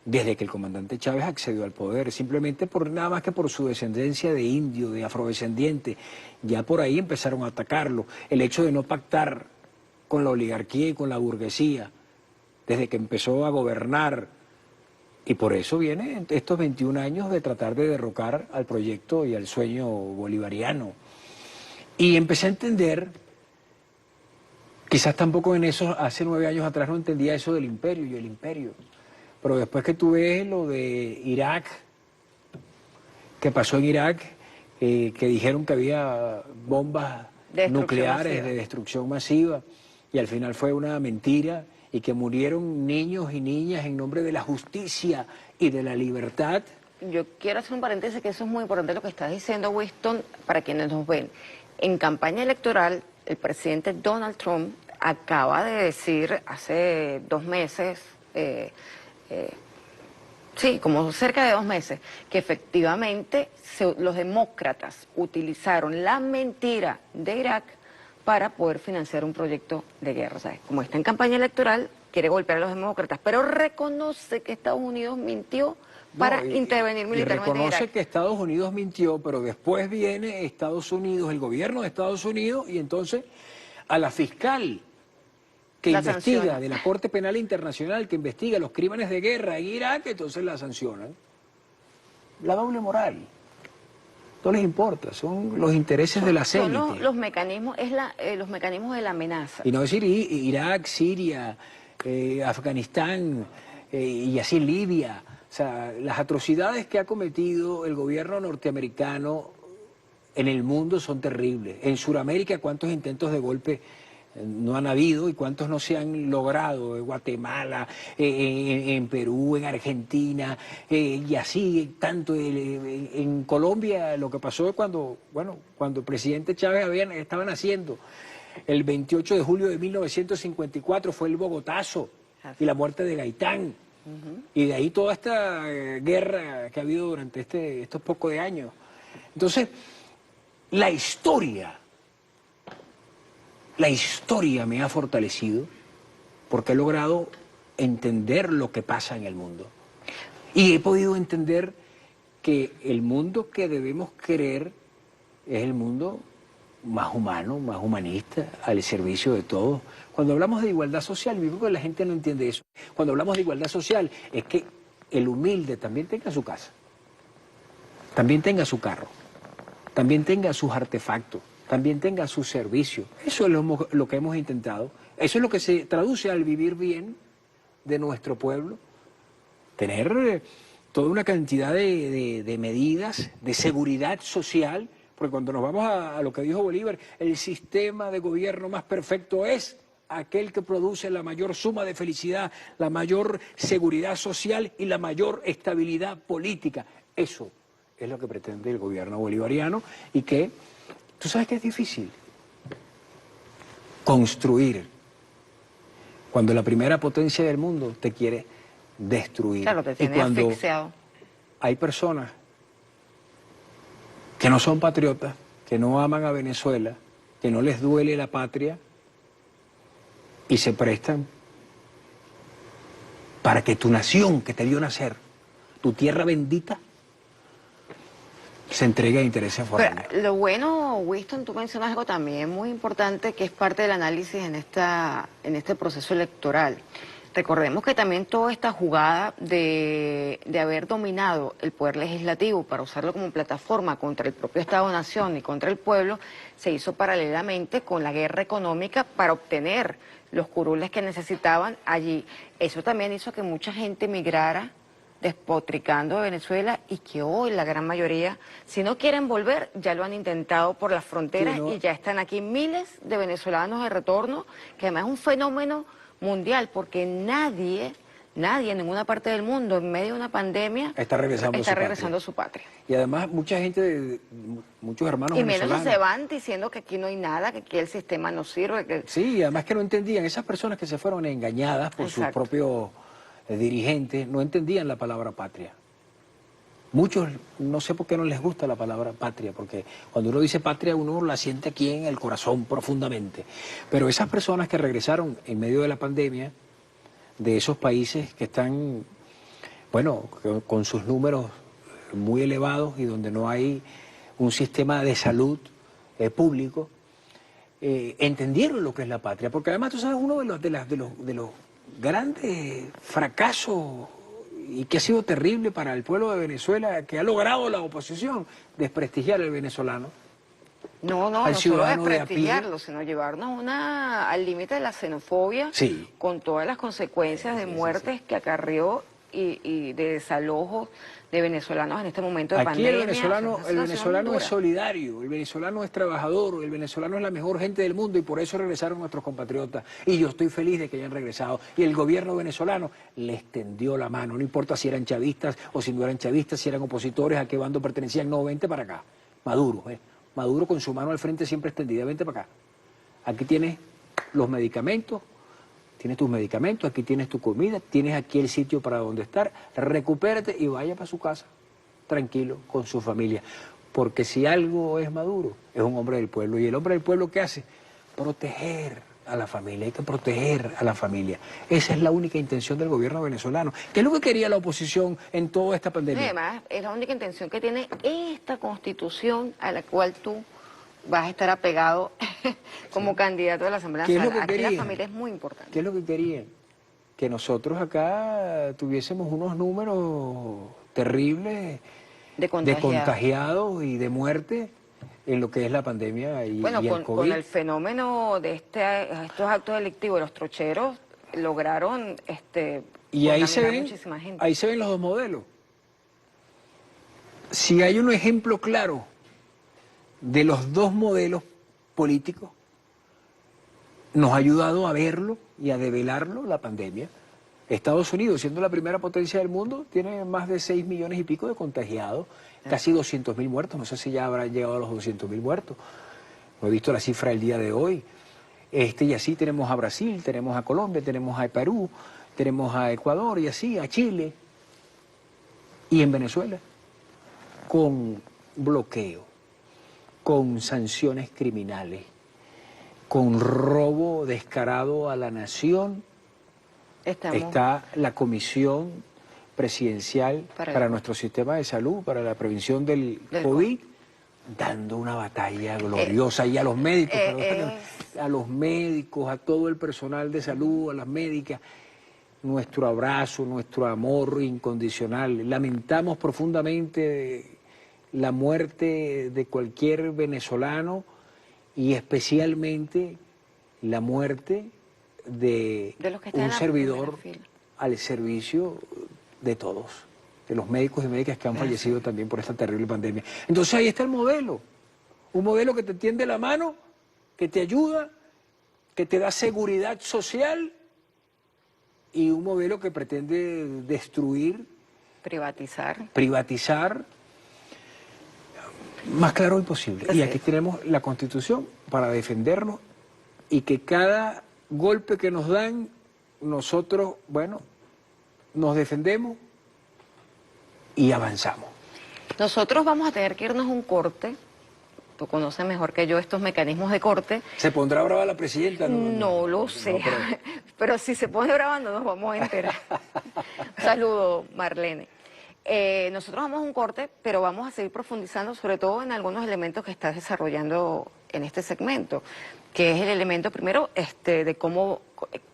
desde que el comandante Chávez accedió al poder, simplemente por nada más que por su descendencia de indio, de afrodescendiente. Ya por ahí empezaron a atacarlo. El hecho de no pactar con la oligarquía y con la burguesía, desde que empezó a gobernar. Y por eso viene estos 21 años de tratar de derrocar al proyecto y al sueño bolivariano. Y empecé a entender, quizás tampoco en eso, hace 9 años atrás no entendía eso del imperio y el imperio. Pero después que tú ves lo de Irak, que pasó en Irak, que dijeron que había bombas nucleares de destrucción masiva, y al final fue una mentira, y que murieron niños y niñas en nombre de la justicia y de la libertad. Yo quiero hacer un paréntesis, que eso es muy importante lo que estás diciendo, Winston, para quienes nos ven. En campaña electoral, el presidente Donald Trump acaba de decir hace 2 meses, sí, como cerca de 2 meses, que efectivamente los demócratas utilizaron la mentira de Irak para poder financiar un proyecto de guerra. O sea, como está en campaña electoral, quiere golpear a los demócratas, pero reconoce que Estados Unidos mintió para intervenir militarmente en Irak. Reconoce que Estados Unidos mintió, pero después viene Estados Unidos, el gobierno de Estados Unidos, y entonces a la fiscal que investiga de la Corte Penal Internacional, que investiga los crímenes de guerra en Irak, entonces la sancionan. La doble moral. No les importa, son los intereses de las élites. Son los mecanismos, los mecanismos de la amenaza. Y no decir Irak, Siria, Afganistán y así Libia. O sea, las atrocidades que ha cometido el gobierno norteamericano en el mundo son terribles. En Sudamérica, ¿cuántos intentos de golpe no han habido y cuántos no se han logrado? En Guatemala, en Perú, en Argentina, y así tanto. En Colombia lo que pasó es cuando el presidente Chávez estaban haciendo el 28 de julio de 1954 fue el Bogotazo y la muerte de Gaitán. Y de ahí toda esta guerra que ha habido durante estos pocos de años. Entonces, la historia me ha fortalecido porque he logrado entender lo que pasa en el mundo. Y he podido entender que el mundo que debemos querer es el mundo más humano, más humanista, al servicio de todos. Cuando hablamos de igualdad social, yo creo que la gente no entiende eso. Cuando hablamos de igualdad social es que el humilde también tenga su casa, también tenga su carro, también tenga sus artefactos, también tenga su servicio. Eso es lo que hemos intentado. Eso es lo que se traduce al vivir bien de nuestro pueblo. Tener toda una cantidad de medidas de seguridad social, porque cuando nos vamos a lo que dijo Bolívar, el sistema de gobierno más perfecto es aquel que produce la mayor suma de felicidad, la mayor seguridad social y la mayor estabilidad política. Eso es lo que pretende el gobierno bolivariano y que, tú sabes que es difícil construir cuando la primera potencia del mundo te quiere destruir. Claro, te y tiene cuando asfixiado. hay personas que no son patriotas, que no aman a Venezuela, que no les duele la patria y se prestan para que tu nación que te vio nacer, tu tierra bendita, se entregue a intereses foráneos. Pero lo bueno, Winston, tú mencionas algo también muy importante que es parte del análisis en este proceso electoral. Recordemos que también toda esta jugada de haber dominado el poder legislativo para usarlo como plataforma contra el propio Estado-Nación y contra el pueblo, se hizo paralelamente con la guerra económica para obtener los curules que necesitaban allí. Eso también hizo que mucha gente migrara despotricando de Venezuela y que hoy la gran mayoría, si no quieren volver, ya lo han intentado por las fronteras Sí, ¿no? y ya están aquí miles de venezolanos de retorno, que además es un fenómeno mundial porque nadie en ninguna parte del mundo en medio de una pandemia Está regresando a su patria. Y además mucha gente, muchos hermanos Y menos venezolanos. se van diciendo que aquí no hay nada, que aquí el sistema no sirve. Que... Sí, además que no entendían, esas personas que se fueron engañadas por sus Exacto. propios dirigentes, no entendían la palabra patria. Muchos, no sé por qué no les gusta la palabra patria, porque cuando uno dice patria uno la siente aquí en el corazón profundamente. Pero esas personas que regresaron en medio de la pandemia, de esos países que están, bueno, con sus números muy elevados y donde no hay un sistema de salud público, entendieron lo que es la patria. Porque además, tú sabes, uno de los grandes fracasos y que ha sido terrible para el pueblo de Venezuela, que ha logrado la oposición, desprestigiar al venezolano. No al solo ciudadano de a pie. desprestigiarlo, sino llevarnos al límite de la xenofobia, Sí. con todas las consecuencias de muertes que acarrió y de desalojo de venezolanos en este momento de Aquí pandemia. el venezolano, O sea, es una situación es dura. solidario, el venezolano es trabajador, el venezolano es la mejor gente del mundo y por eso regresaron nuestros compatriotas. Y yo estoy feliz de que hayan regresado. Y el gobierno venezolano les tendió la mano, no importa si eran chavistas o si no eran chavistas, si eran opositores, a qué bando pertenecían. No, vente para acá. Maduro, Maduro con su mano al frente siempre extendida, vente para acá. Aquí tienes los medicamentos. Tienes tus medicamentos, aquí tienes tu comida, tienes aquí el sitio para donde estar, recupérate y vaya para su casa, tranquilo, con su familia. Porque si algo es Maduro, es un hombre del pueblo. ¿Y el hombre del pueblo qué hace? Proteger a la familia, hay que proteger a la familia. Esa es la única intención del gobierno venezolano. ¿Qué es lo que quería la oposición en toda esta Y pandemia? además, es la única intención que tiene esta constitución a la cual tú vas a estar apegado como candidato a la Asamblea ¿Qué es lo Nacional. que Aquí la querían? familia es muy importante. ¿Qué es lo que querían? Que nosotros acá tuviésemos unos números terribles De de contagiados. contagiados y de muerte en lo que es la pandemia Bueno, y el con COVID. el fenómeno de estos actos delictivos, los trocheros lograron Y ahí contaminar muchísima gente. ahí se ven los dos modelos. Si hay un ejemplo claro de los dos modelos políticos, nos ha ayudado a verlo y a develarlo la pandemia. Estados Unidos, siendo la primera potencia del mundo, tiene más de 6 millones y pico de contagiados, casi 200.000 muertos, no sé si ya habrán llegado a los 200.000 muertos. No he visto la cifra el día de hoy. Y así tenemos a Brasil, tenemos a Colombia, tenemos a Perú, tenemos a Ecuador y así, a Chile y en Venezuela, con bloqueo, con sanciones criminales, con robo descarado a la nación. Está la Comisión Presidencial para nuestro sistema de salud, para la prevención del COVID, dando una batalla gloriosa, y a los médicos, a los médicos, a todo el personal de salud, a las médicas, nuestro abrazo, nuestro amor incondicional. Lamentamos profundamente la muerte de cualquier venezolano y especialmente la muerte de los que están un en la servidor primera fila, al servicio de todos, de los médicos y médicas que han fallecido también por esta terrible pandemia. Entonces ahí está el modelo, un modelo que te tiende la mano, que te ayuda, que te da seguridad social, y un modelo que pretende destruir, privatizar, más claro imposible. Y aquí tenemos la Constitución para defendernos, y que cada golpe que nos dan, nosotros, bueno, nos defendemos y avanzamos. Nosotros vamos a tener que irnos a un corte. Tú conoces mejor que yo estos mecanismos de corte. ¿Se pondrá brava la presidenta? No lo sé, pero si se pone brava no nos vamos a enterar. Un saludo, Marlene. Nosotros vamos a un corte, pero vamos a seguir profundizando sobre todo en algunos elementos que estás desarrollando en este segmento, que es el elemento primero de cómo,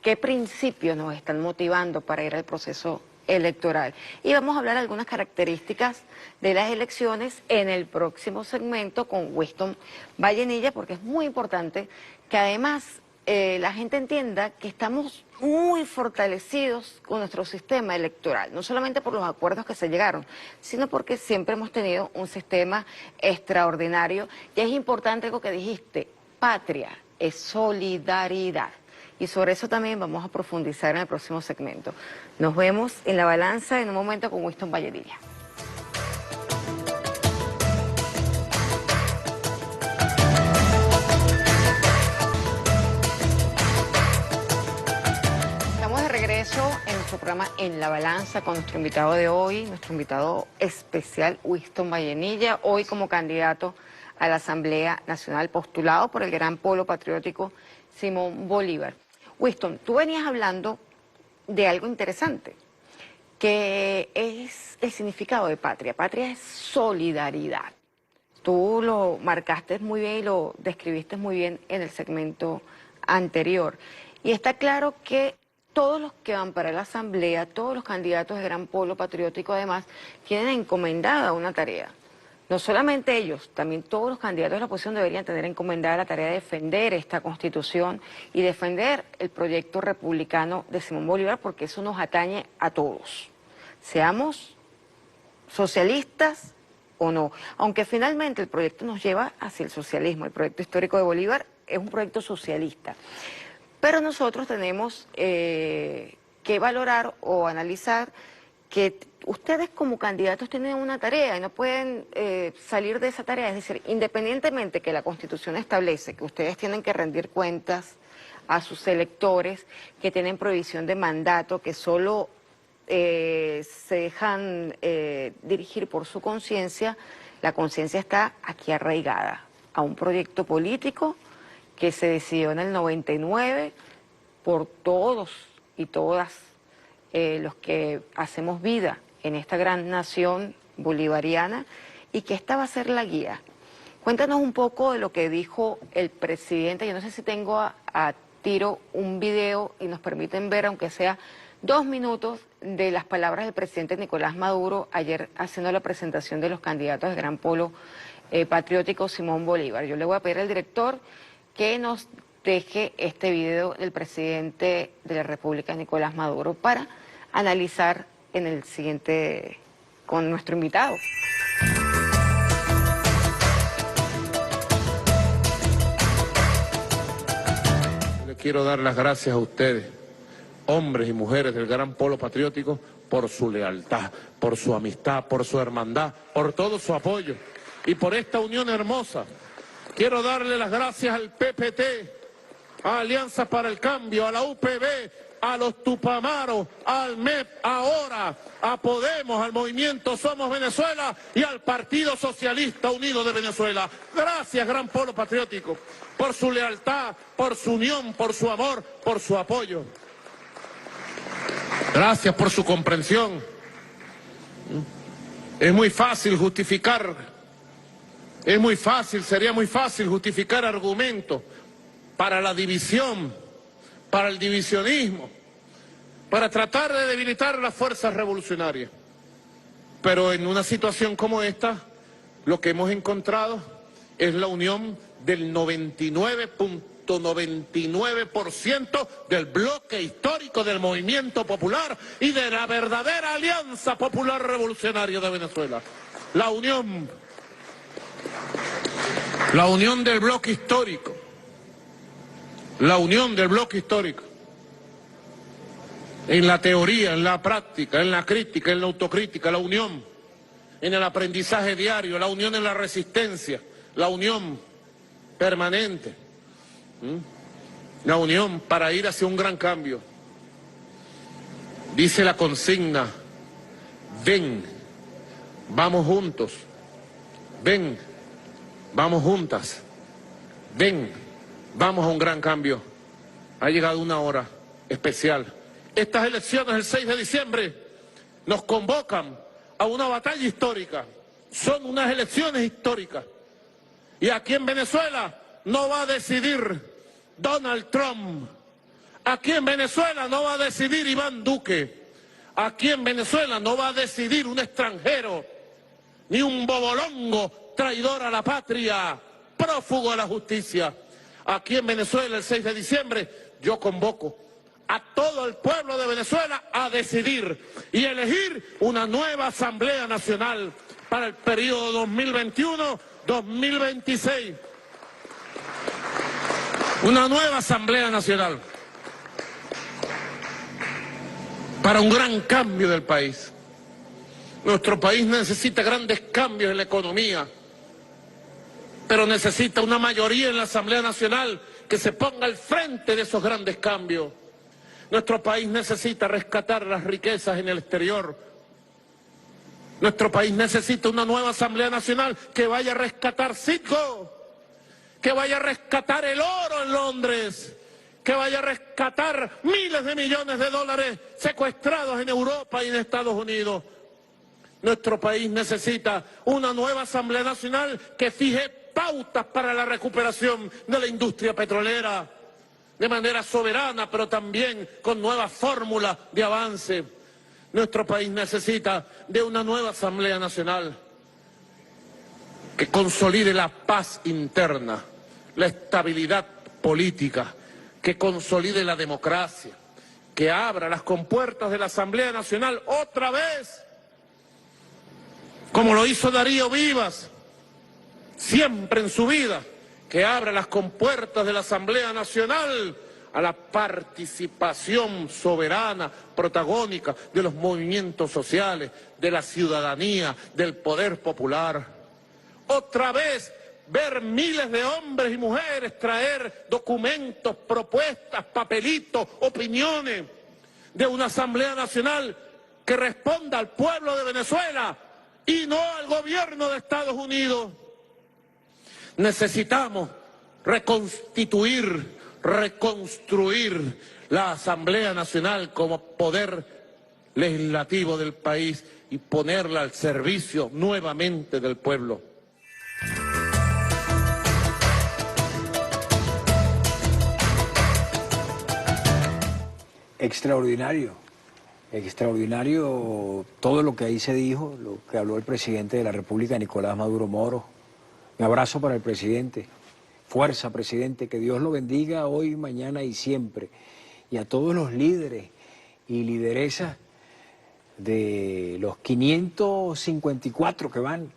qué principios nos están motivando para ir al proceso electoral. Y vamos a hablar de algunas características de las elecciones en el próximo segmento con Winston Vallenilla, porque es muy importante que además la gente entienda que estamos muy fortalecidos con nuestro sistema electoral, no solamente por los acuerdos que se llegaron, sino porque siempre hemos tenido un sistema extraordinario. Y es importante lo que dijiste, patria es solidaridad. Y sobre eso también vamos a profundizar en el próximo segmento. Nos vemos en La Balanza en un momento con Winston Vallenilla. Estamos de regreso en nuestro programa En La Balanza con nuestro invitado de hoy, nuestro invitado especial, Winston Vallenilla, hoy como candidato a la Asamblea Nacional, postulado por el Gran Polo Patriótico Simón Bolívar. Winston, tú venías hablando de algo interesante, que es el significado de patria. Patria es solidaridad. Tú lo marcaste muy bien y lo describiste muy bien en el segmento anterior. Y está claro que todos los que van para la Asamblea, todos los candidatos de Gran Polo Patriótico además, tienen encomendada una tarea. No solamente ellos, también todos los candidatos de la oposición deberían tener encomendada la tarea de defender esta Constitución y defender el proyecto republicano de Simón Bolívar, porque eso nos atañe a todos. Seamos socialistas o no, aunque finalmente el proyecto nos lleva hacia el socialismo. El proyecto histórico de Bolívar es un proyecto socialista. Pero nosotros tenemos que valorar o analizar que ustedes como candidatos tienen una tarea y no pueden salir de esa tarea. Es decir, independientemente que la Constitución establece que ustedes tienen que rendir cuentas a sus electores, que tienen prohibición de mandato, que solo se dejan dirigir por su conciencia, la conciencia está aquí arraigada a un proyecto político que se decidió en el 99 por todos y todas los que hacemos vida en esta gran nación bolivariana, y que esta va a ser la guía. Cuéntanos un poco de lo que dijo el presidente. Yo no sé si tengo a tiro un video y nos permiten ver, aunque sea 2 minutos, de las palabras del presidente Nicolás Maduro ayer haciendo la presentación de los candidatos del Gran Polo Patriótico Simón Bolívar. Yo le voy a pedir al director que nos deje este video del presidente de la República, Nicolás Maduro, para analizar en el siguiente con nuestro invitado. Le quiero dar las gracias a ustedes, hombres y mujeres del Gran Polo Patriótico, por su lealtad, por su amistad, por su hermandad, por todo su apoyo y por esta unión hermosa. Quiero darle las gracias al PPT, a Alianza para el Cambio, a la UPB, a los Tupamaros, al MEP, ahora, a Podemos, al Movimiento Somos Venezuela y al Partido Socialista Unido de Venezuela. Gracias, Gran Polo Patriótico, por su lealtad, por su unión, por su amor, por su apoyo. Gracias por su comprensión. Es muy fácil justificar Es muy fácil, sería muy fácil justificar argumentos para la división, para el divisionismo, para tratar de debilitar las fuerzas revolucionarias. Pero en una situación como esta, lo que hemos encontrado es la unión del 99.99% del bloque histórico del movimiento popular y de la verdadera Alianza Popular Revolucionaria de Venezuela. La unión del bloque histórico. La unión del bloque histórico. En la teoría, en la práctica, en la crítica, en la autocrítica, la unión en el aprendizaje diario, la unión en la resistencia, la unión permanente, la unión para ir hacia un gran cambio. Dice la consigna, ven, vamos juntos, ven, vamos juntas, ven, vamos a un gran cambio. Ha llegado una hora especial. Estas elecciones el 6 de diciembre nos convocan a una batalla histórica. Son unas elecciones históricas. Y aquí en Venezuela no va a decidir Donald Trump. Aquí en Venezuela no va a decidir Iván Duque. Aquí en Venezuela no va a decidir un extranjero, ni un bobolongo traidor a la patria, prófugo a la justicia. Aquí en Venezuela el 6 de diciembre yo convoco a todo el pueblo de Venezuela a decidir y elegir una nueva Asamblea Nacional para el periodo 2021-2026. Una nueva Asamblea Nacional para un gran cambio del país. Nuestro país necesita grandes cambios en la economía, pero necesita una mayoría en la Asamblea Nacional que se ponga al frente de esos grandes cambios. Nuestro país necesita rescatar las riquezas en el exterior. Nuestro país necesita una nueva Asamblea Nacional que vaya a rescatar Citgo, que vaya a rescatar el oro en Londres, que vaya a rescatar miles de millones de dólares secuestrados en Europa y en Estados Unidos. Nuestro país necesita una nueva Asamblea Nacional que fije pautas para la recuperación de la industria petrolera, de manera soberana, pero también con nuevas fórmulas de avance. Nuestro país necesita de una nueva Asamblea Nacional que consolide la paz interna, la estabilidad política, que consolide la democracia, que abra las compuertas de la Asamblea Nacional otra vez, como lo hizo Darío Vivas, siempre en su vida, que abra las compuertas de la Asamblea Nacional a la participación soberana, protagónica de los movimientos sociales, de la ciudadanía, del poder popular. Otra vez ver miles de hombres y mujeres traer documentos, propuestas, papelitos, opiniones de una Asamblea Nacional que responda al pueblo de Venezuela y no al gobierno de Estados Unidos. Necesitamos reconstruir la Asamblea Nacional como poder legislativo del país y ponerla al servicio nuevamente del pueblo. Extraordinario, extraordinario todo lo que ahí se dijo, lo que habló el presidente de la República, Nicolás Maduro Moro. Un abrazo para el presidente. Fuerza, presidente, que Dios lo bendiga hoy, mañana y siempre. Y a todos los líderes y lideresas de los 554 que van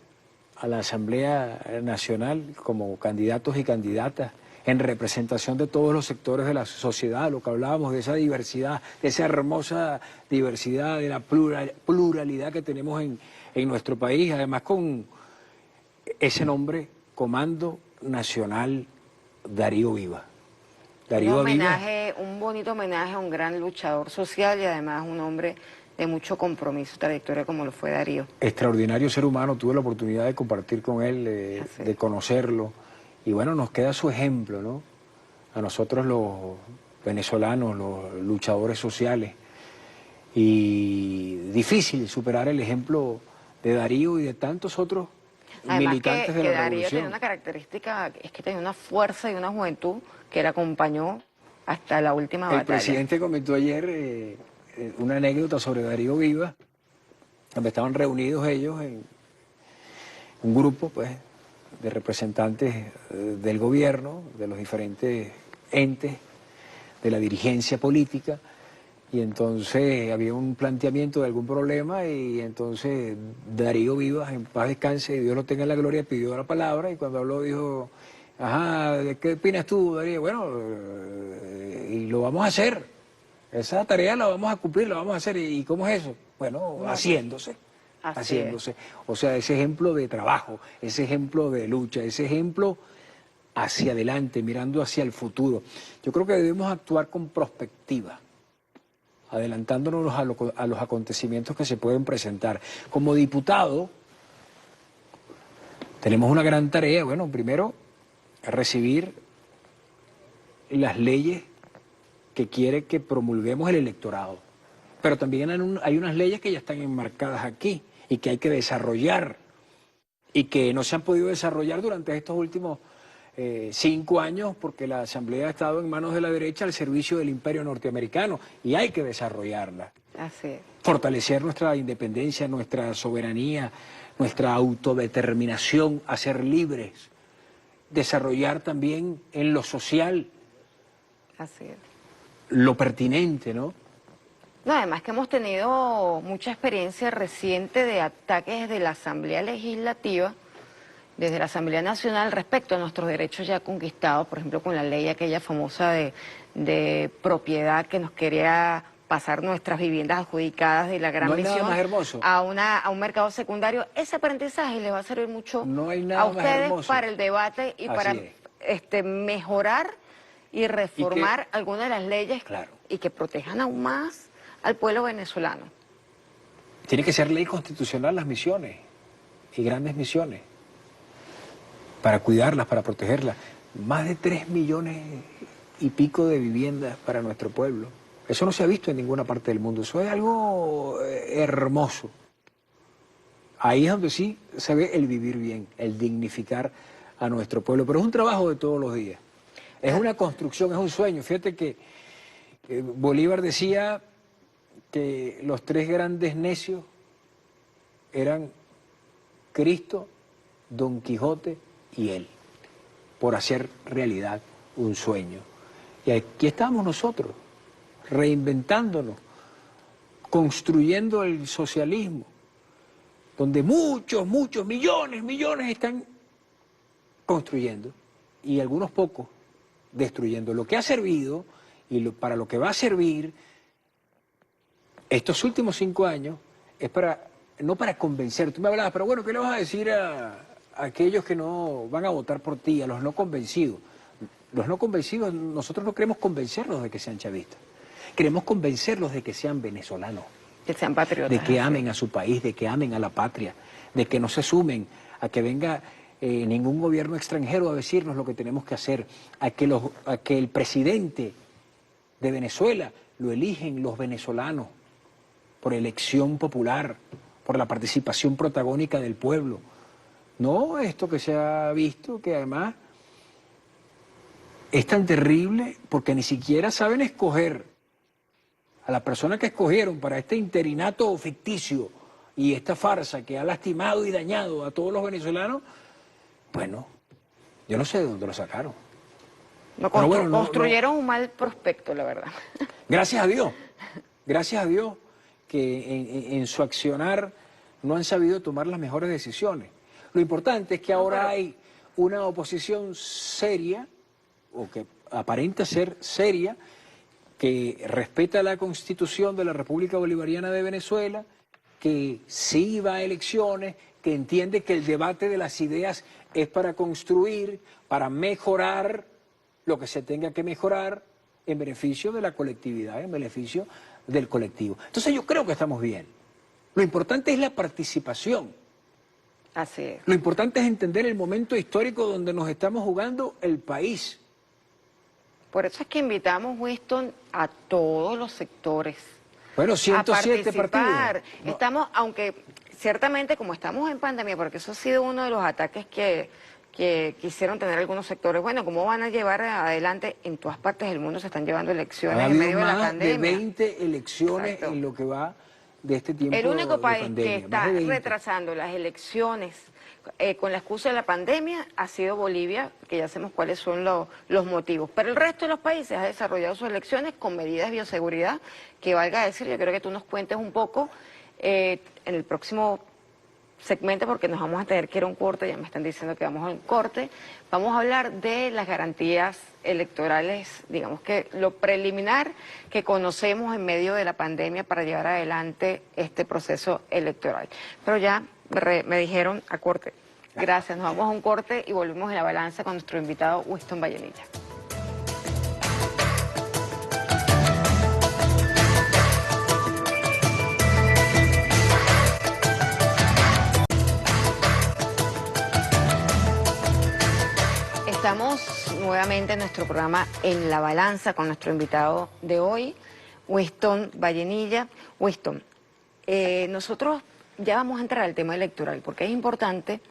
a la Asamblea Nacional como candidatos y candidatas en representación de todos los sectores de la sociedad, lo que hablábamos de esa diversidad, de esa hermosa diversidad, de la pluralidad que tenemos en nuestro país, además con ese nombre, Comando Nacional Darío Vivas. Darío un bonito homenaje a un gran luchador social y además un hombre de mucho compromiso, trayectoria como lo fue Darío. Extraordinario ser humano, tuve la oportunidad de compartir con él, de conocerlo, y bueno, nos queda su ejemplo, ¿no? A nosotros los venezolanos, los luchadores sociales, y difícil superar el ejemplo de Darío y de tantos otros Además militantes de que la Darío tenía revolución. una característica, es que tenía una fuerza y una juventud que le acompañó hasta la última El batalla. presidente comentó ayer una anécdota sobre Darío Vivas, donde estaban reunidos ellos en un grupo pues, de representantes del gobierno, de los diferentes entes, de la dirigencia política, y entonces había un planteamiento de algún problema y entonces Darío Vivas, en paz descanse, y Dios lo tenga en la gloria, pidió la palabra y cuando habló dijo, ajá, ¿de qué opinas tú, Darío? Bueno, y lo vamos a hacer, esa tarea la vamos a cumplir, la vamos a hacer. ¿Y cómo es eso? Bueno, No, haciéndose. así Haciéndose. O sea, ese ejemplo de trabajo, ese ejemplo de lucha, ese ejemplo hacia adelante, mirando hacia el futuro. Yo creo que debemos actuar con prospectiva, adelantándonos a los acontecimientos que se pueden presentar. Como diputado, tenemos una gran tarea. Bueno, primero, recibir las leyes que quiere que promulguemos el electorado. Pero también hay unas leyes que ya están enmarcadas aquí y que hay que desarrollar y que no se han podido desarrollar durante estos últimos 5 años porque la Asamblea ha estado en manos de la derecha al servicio del imperio norteamericano y hay que desarrollarla. Así es. Fortalecer nuestra independencia, nuestra soberanía, nuestra autodeterminación a ser libres. Desarrollar también en lo social Así es. lo pertinente, ¿no? No, además que hemos tenido mucha experiencia reciente de ataques de la Asamblea Legislativa, desde la Asamblea Nacional, respecto a nuestros derechos ya conquistados, por ejemplo, con la ley aquella famosa de propiedad que nos quería pasar nuestras viviendas adjudicadas de la Gran No hay nada Misión más hermoso. a un mercado secundario. Ese aprendizaje les va a servir mucho No hay a nada más ustedes hermoso. para el debate y Así para es. mejorar y reformar algunas de las leyes Claro. y que protejan aún más al pueblo venezolano. Tiene que ser ley constitucional las misiones y grandes misiones para cuidarlas, para protegerlas. Más de 3 millones y pico de viviendas para nuestro pueblo. Eso no se ha visto en ninguna parte del mundo. Eso es algo hermoso. Ahí es donde sí se ve el vivir bien, el dignificar a nuestro pueblo. Pero es un trabajo de todos los días. Es una construcción, es un sueño. Fíjate que Bolívar decía que los 3 grandes necios eran Cristo, Don Quijote y él, por hacer realidad un sueño. Y aquí estamos nosotros, reinventándonos, construyendo el socialismo, donde muchos, millones están construyendo y algunos pocos destruyendo. Lo que ha servido y para lo que va a servir estos últimos 5 años es no para convencer. Tú me hablabas, pero bueno, ¿qué le vas a decir a aquellos que no van a votar por ti, a los no convencidos? Los no convencidos, nosotros no queremos convencerlos de que sean chavistas. Queremos convencerlos de que sean venezolanos. Que sean patriotas. De que amen a su país, de que amen a la patria, de que no se sumen a que venga ningún gobierno extranjero a decirnos lo que tenemos que hacer, a que el presidente de Venezuela lo eligen los venezolanos por elección popular, por la participación protagónica del pueblo. No esto que se ha visto, que además es tan terrible porque ni siquiera saben escoger a la persona que escogieron para este interinato ficticio y esta farsa que ha lastimado y dañado a todos los venezolanos. Bueno, yo no sé de dónde lo sacaron. Construyeron un mal prospecto, la verdad. Gracias a Dios que en su accionar no han sabido tomar las mejores decisiones. Lo importante es que ahora hay una oposición seria, o que aparenta ser seria, que respeta la Constitución de la República Bolivariana de Venezuela, que sí va a elecciones, que entiende que el debate de las ideas es para construir, para mejorar lo que se tenga que mejorar en beneficio de la colectividad, en beneficio del colectivo. Entonces yo creo que estamos bien. Lo importante es la participación. Así es. Lo importante es entender el momento histórico donde nos estamos jugando el país. Por eso es que invitamos, Winston, a todos los sectores Bueno, a 107 participar. partidos. No. Estamos, aunque ciertamente como estamos en pandemia, porque eso ha sido uno de los ataques que quisieron tener algunos sectores. Bueno, ¿cómo van a llevar adelante? En todas partes del mundo se están llevando elecciones Ha en habido medio de la más de pandemia. 20 elecciones Exacto. en lo que va de este tiempo El único de país que pandemia. Más está de 20. retrasando las elecciones con la excusa de la pandemia ha sido Bolivia, que ya sabemos cuáles son los motivos. Pero el resto de los países ha desarrollado sus elecciones con medidas de bioseguridad, que valga decir, yo creo que tú nos cuentes un poco en el próximo segmento, porque nos vamos a tener que ir a un corte, ya me están diciendo que vamos a un corte. Vamos a hablar de las garantías electorales, digamos que lo preliminar que conocemos en medio de la pandemia para llevar adelante este proceso electoral. Pero ya me dijeron a corte. Gracias, nos vamos a un corte y volvemos en la balanza con nuestro invitado Winston Vallenilla. Estamos nuevamente en nuestro programa En la Balanza con nuestro invitado de hoy, Winston Vallenilla. Winston, nosotros ya vamos a entrar al tema electoral, porque es importante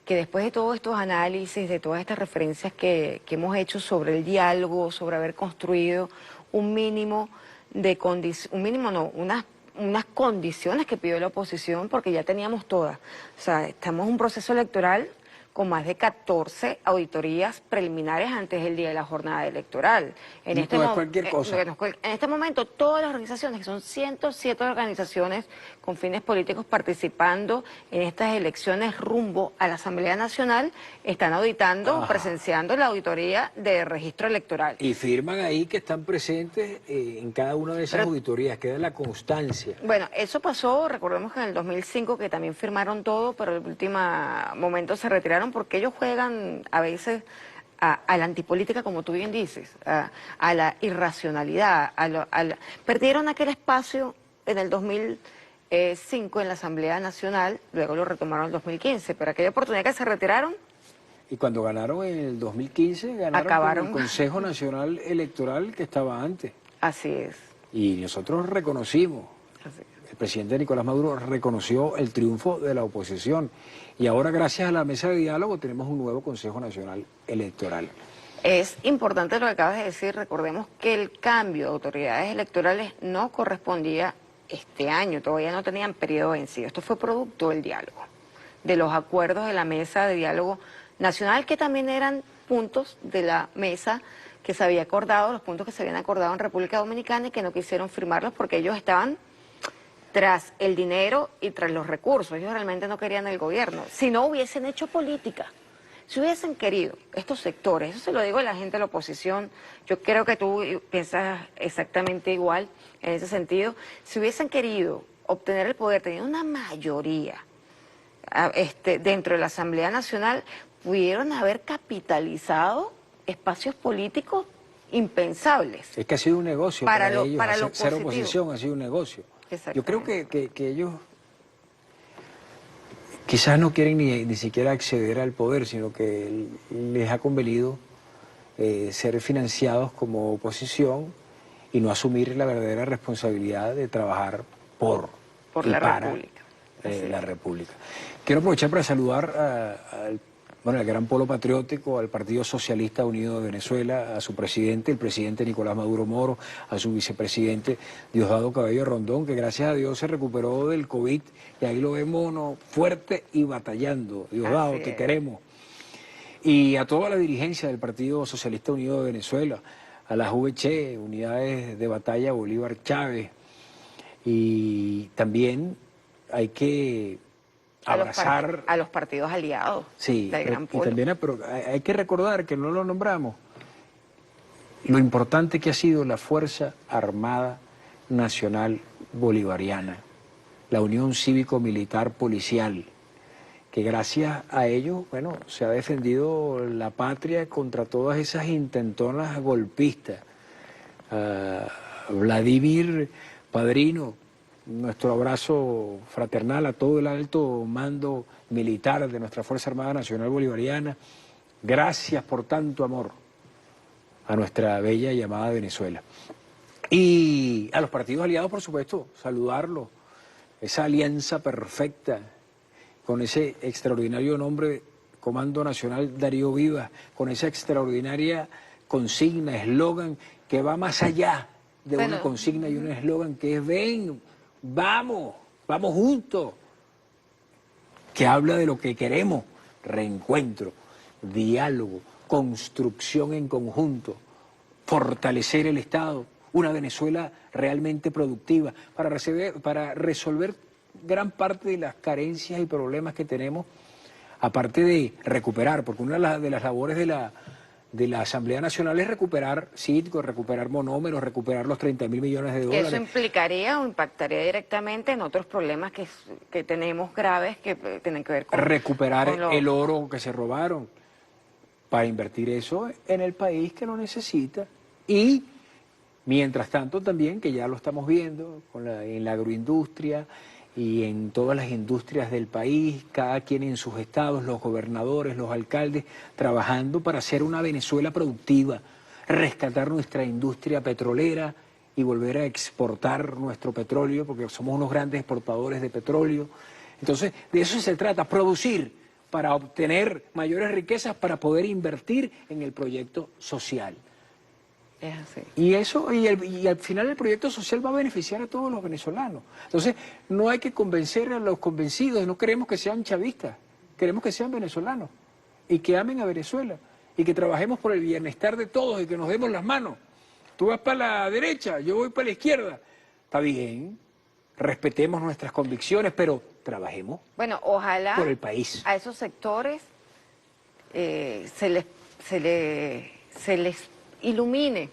que después de todos estos análisis, de todas estas referencias que hemos hecho sobre el diálogo, sobre haber construido un mínimo de unas condiciones que pidió la oposición, porque ya teníamos todas. O sea, estamos en un proceso electoral con más de 14 auditorías preliminares antes del día de la jornada electoral. No es cualquier cosa. En este momento, todas las organizaciones, que son 107 organizaciones con fines políticos participando en estas elecciones rumbo a la Asamblea Nacional, están auditando, presenciando la auditoría de registro electoral. Y firman ahí que están presentes en cada una de esas auditorías, queda la constancia. Bueno, eso pasó, recordemos que en el 2005 que también firmaron todo, pero en el último momento se retiraron porque ellos juegan a veces a la antipolítica, como tú bien dices, a la irracionalidad, perdieron aquel espacio en el 2005 en la Asamblea Nacional, luego lo retomaron en el 2015, pero aquella oportunidad que se retiraron. Y cuando ganaron en el 2015, ganaron con el Consejo Nacional Electoral que estaba antes. Así es. Y nosotros reconocimos, el presidente Nicolás Maduro reconoció el triunfo de la oposición. Y ahora, gracias a la mesa de diálogo, tenemos un nuevo Consejo Nacional Electoral. Es importante lo que acabas de decir. Recordemos que el cambio de autoridades electorales no correspondía este año, todavía no tenían periodo vencido. Esto fue producto del diálogo, de los acuerdos de la mesa de diálogo nacional, que también eran puntos de la mesa que se había acordado, los puntos que se habían acordado en República Dominicana y que no quisieron firmarlos porque ellos estaban tras el dinero y tras los recursos. Ellos realmente no querían el gobierno. Si no hubiesen hecho política, si hubiesen querido estos sectores, eso se lo digo a la gente de la oposición, yo creo que tú piensas exactamente igual en ese sentido, si hubiesen querido obtener el poder, teniendo una mayoría dentro de la Asamblea Nacional, pudieron haber capitalizado espacios políticos impensables. Es que ha sido un negocio para ellos, para ser oposición ha sido un negocio. Yo creo que ellos quizás no quieren ni siquiera acceder al poder, sino que les ha convenido ser financiados como oposición y no asumir la verdadera responsabilidad de trabajar por la República. La República. Quiero aprovechar para saludar al gran polo patriótico, al Partido Socialista Unido de Venezuela, a su presidente, el presidente Nicolás Maduro Moro, a su vicepresidente Diosdado Cabello Rondón, que gracias a Dios se recuperó del COVID, y ahí lo vemos fuerte y batallando. Diosdado, te queremos. Y a toda la dirigencia del Partido Socialista Unido de Venezuela, a las VC, Unidades de Batalla Bolívar Chávez, y también hay que abrazar a los partidos aliados del Gran Polo. Y también, pero hay que recordar que no lo nombramos, lo importante que ha sido la Fuerza Armada Nacional Bolivariana, la Unión Cívico-Militar Policial, que gracias a ellos, bueno, se ha defendido la patria contra todas esas intentonas golpistas. Vladimir Padrino, nuestro abrazo fraternal a todo el alto mando militar de nuestra Fuerza Armada Nacional Bolivariana. Gracias por tanto amor a nuestra bella y amada Venezuela. Y a los partidos aliados, por supuesto, saludarlos. esa alianza perfecta con ese extraordinario nombre, Comando Nacional Darío Vivas, con esa extraordinaria consigna, eslogan, que va más allá de una consigna y un eslogan, que es ven, vamos, vamos juntos, que habla de lo que queremos, reencuentro, diálogo, construcción en conjunto, fortalecer el Estado, una Venezuela realmente productiva, para resolver gran parte de las carencias y problemas que tenemos, aparte de recuperar, porque una de las labores de la Asamblea Nacional es recuperar sitios, recuperar monómeros, recuperar los 30.000 millones de dólares. Eso implicaría o impactaría directamente en otros problemas que tenemos graves que tienen que ver con... Recuperar con el oro que se robaron, para invertir eso en el país que lo necesita. Y mientras tanto también, que ya lo estamos viendo en la agroindustria y en todas las industrias del país, cada quien en sus estados, los gobernadores, los alcaldes, trabajando para hacer una Venezuela productiva, rescatar nuestra industria petrolera y volver a exportar nuestro petróleo, porque somos unos grandes exportadores de petróleo. Entonces, de eso se trata, producir para obtener mayores riquezas, para poder invertir en el proyecto social. Es así. Y eso, y al final el proyecto social va a beneficiar a todos los venezolanos. Entonces, no hay que convencer a los convencidos, no queremos que sean chavistas, queremos que sean venezolanos y que amen a Venezuela y que trabajemos por el bienestar de todos y que nos demos las manos. Tú vas para la derecha, yo voy para la izquierda. Está bien, respetemos nuestras convicciones, pero trabajemos Ojalá por el país. A esos sectores se les ilumine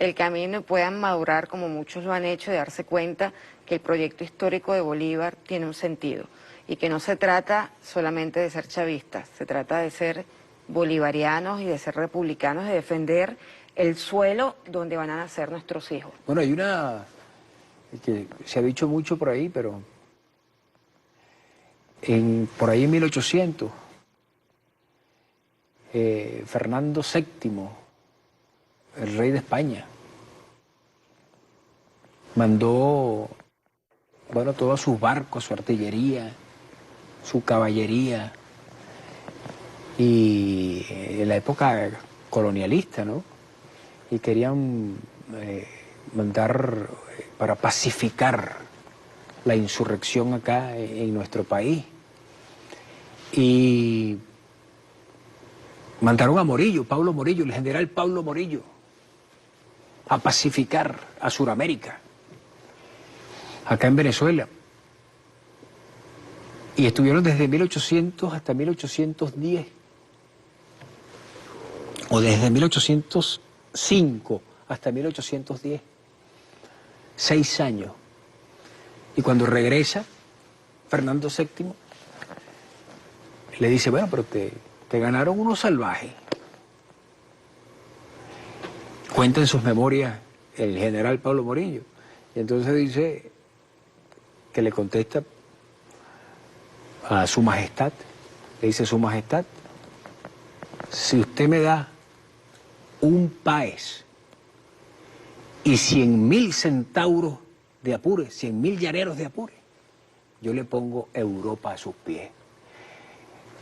el camino y puedan madurar, como muchos lo han hecho, de darse cuenta que el proyecto histórico de Bolívar tiene un sentido y que no se trata solamente de ser chavistas, se trata de ser bolivarianos y de ser republicanos, de defender el suelo donde van a nacer nuestros hijos. Bueno, hay una que se ha dicho mucho por ahí, pero por ahí en 1800, Fernando VII, el rey de España, mandó, todos sus barcos, su artillería, su caballería, y en la época colonialista, ¿no? Y querían mandar para pacificar la insurrección acá en nuestro país. Y mandaron a Morillo, Pablo Morillo, el general Pablo Morillo, a pacificar a Sudamérica, acá en Venezuela. Y estuvieron desde 1800 hasta 1810, o desde 1805 hasta 1810, 6 años. Y cuando regresa, Fernando VII le dice, bueno, pero te ganaron unos salvajes. Cuenta en sus memorias el general Pablo Morillo. Y entonces dice que le contesta a su majestad, le dice, su majestad, si usted me da un paez y 100.000 centauros de Apure, 100.000 llaneros de Apure, yo le pongo Europa a sus pies.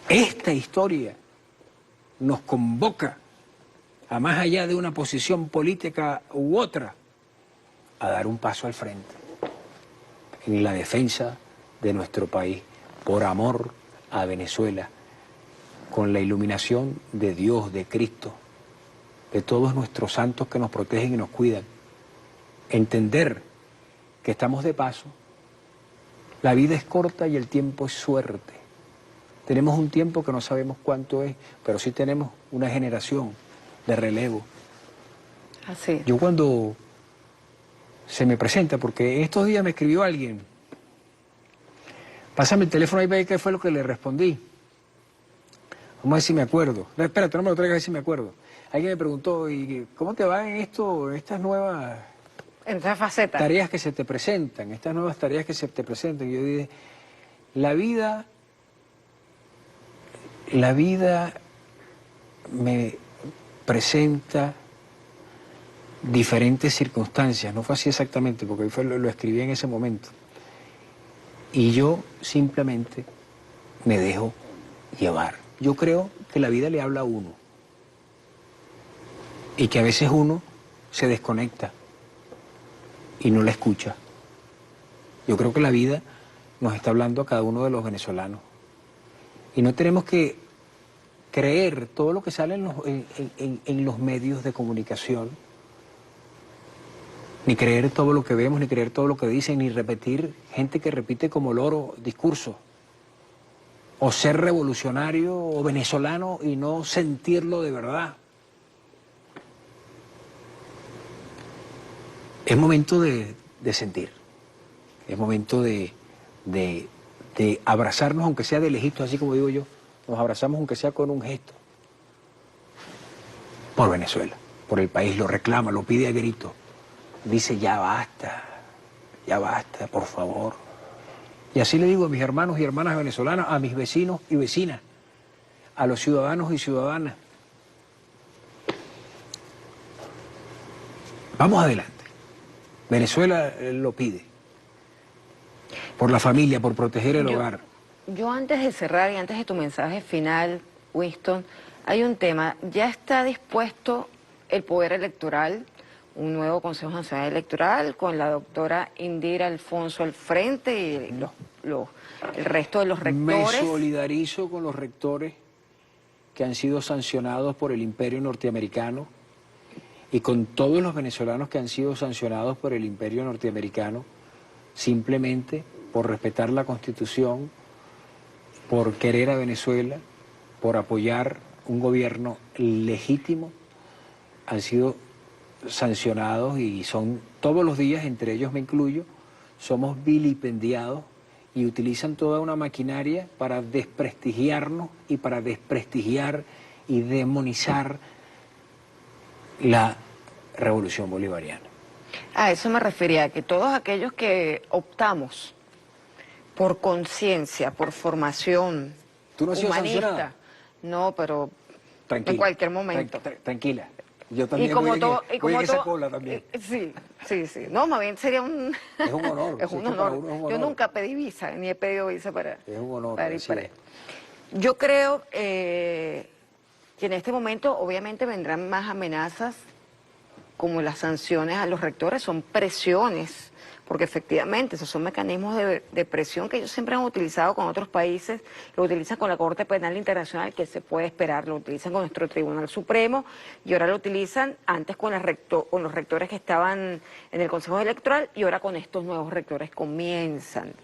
Esta historia nos convoca a, más allá de una posición política u otra, a dar un paso al frente en la defensa de nuestro país, por amor a Venezuela, con la iluminación de Dios, de Cristo, de todos nuestros santos que nos protegen y nos cuidan. Entender que estamos de paso, la vida es corta y el tiempo es suerte. Tenemos un tiempo que no sabemos cuánto es, pero sí tenemos una generación de relevo. Así. Yo cuando se me presenta, porque estos días me escribió alguien, pásame el teléfono ahí para ver qué fue lo que le respondí. Vamos a ver si me acuerdo. No, espérate, no me lo traigas a ver si me acuerdo. Alguien me preguntó, ¿y cómo te va en esto, estas nuevas En esa faceta. tareas que se te presentan, estas nuevas tareas que se te presentan? Y yo dije, la vida me presenta diferentes circunstancias, no fue así exactamente, porque lo escribí en ese momento. Y yo simplemente me dejo llevar. Yo creo que la vida le habla a uno y que a veces uno se desconecta y no la escucha. Yo creo que la vida nos está hablando a cada uno de los venezolanos y no tenemos que creer todo lo que sale en los medios de comunicación, ni creer todo lo que vemos, ni creer todo lo que dicen, ni repetir gente que repite como loro discursos. O ser revolucionario o venezolano y no sentirlo de verdad. Es momento de sentir. Es momento de abrazarnos, aunque sea de lejitos, así como digo yo. Nos abrazamos aunque sea con un gesto. Por Venezuela, por el país, lo reclama, lo pide a gritos. Dice, ya basta, por favor. Y así le digo a mis hermanos y hermanas venezolanas, a mis vecinos y vecinas, a los ciudadanos y ciudadanas. Vamos adelante. Venezuela lo pide. Por la familia, por proteger el hogar. Yo antes de cerrar y antes de tu mensaje final, Winston, hay un tema. Ya está dispuesto el Poder Electoral, un nuevo Consejo Nacional Electoral con la doctora Indira Alfonso al frente y el resto de los rectores. Me solidarizo con los rectores que han sido sancionados por el imperio norteamericano y con todos los venezolanos que han sido sancionados por el imperio norteamericano simplemente por respetar la Constitución, por querer a Venezuela, por apoyar un gobierno legítimo. Han sido sancionados y son todos los días, entre ellos me incluyo, somos vilipendiados y utilizan toda una maquinaria para desprestigiarnos y para desprestigiar y demonizar la revolución bolivariana. A eso me refería, que todos aquellos que optamos por conciencia, por formación ¿Tú no has sido humanista, sancionada? No, pero Tranquila, en cualquier momento. Tranquila. Yo también Y como voy en esa cola también. Sí. No, más bien sería un... Es un honor. Es un honor. Yo nunca pedí visa, ni he pedido visa para... Es un honor. Para ir para allá. Yo creo que en este momento obviamente vendrán más amenazas, como las sanciones a los rectores, son presiones, porque efectivamente esos son mecanismos de presión que ellos siempre han utilizado con otros países, lo utilizan con la Corte Penal Internacional, que se puede esperar, lo utilizan con nuestro Tribunal Supremo, y ahora lo utilizan antes con los rectores que estaban en el Consejo Electoral, y ahora con estos nuevos rectores comienzan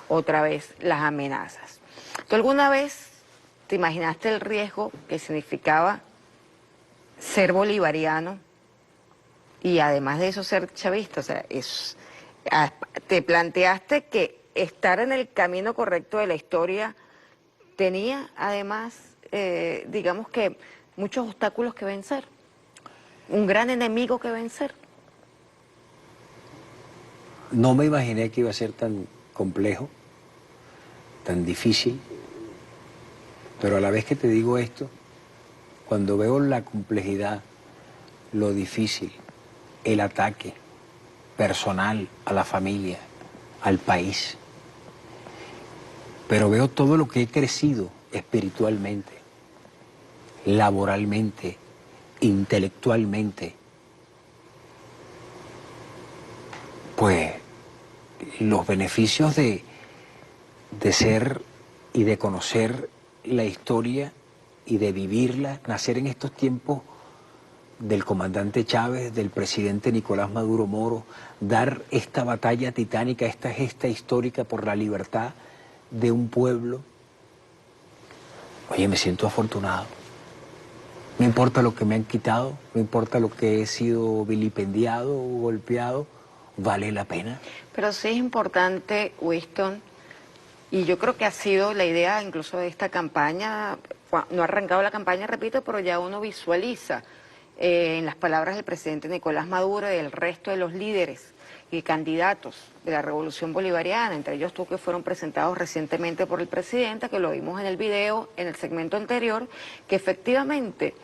otra vez las amenazas. ¿Tú alguna vez te imaginaste el riesgo que significaba ser bolivariano y además de eso ser chavista? O sea, te planteaste que estar en el camino correcto de la historia tenía además, digamos que, muchos obstáculos que vencer, un gran enemigo que vencer. No me imaginé que iba a ser tan complejo, tan difícil, pero a la vez que te digo esto, cuando veo la complejidad, lo difícil, el ataque personal a la familia, al país, pero veo todo lo que he crecido espiritualmente, laboralmente, intelectualmente, pues los beneficios de ser y de conocer la historia y de vivirla, nacer en estos tiempos del comandante Chávez, del presidente Nicolás Maduro Moro, dar esta batalla titánica, esta gesta histórica por la libertad de un pueblo. Oye, me siento afortunado. No importa lo que me han quitado, no importa lo que he sido vilipendiado o golpeado, vale la pena. Pero sí es importante, Winston, y yo creo que ha sido la idea incluso de esta campaña, no ha arrancado la campaña, repito, pero ya uno visualiza en las palabras del presidente Nicolás Maduro y del resto de los líderes y candidatos de la Revolución Bolivariana, entre ellos tú, que fueron presentados recientemente por el presidente, que lo vimos en el video, en el segmento anterior, que efectivamente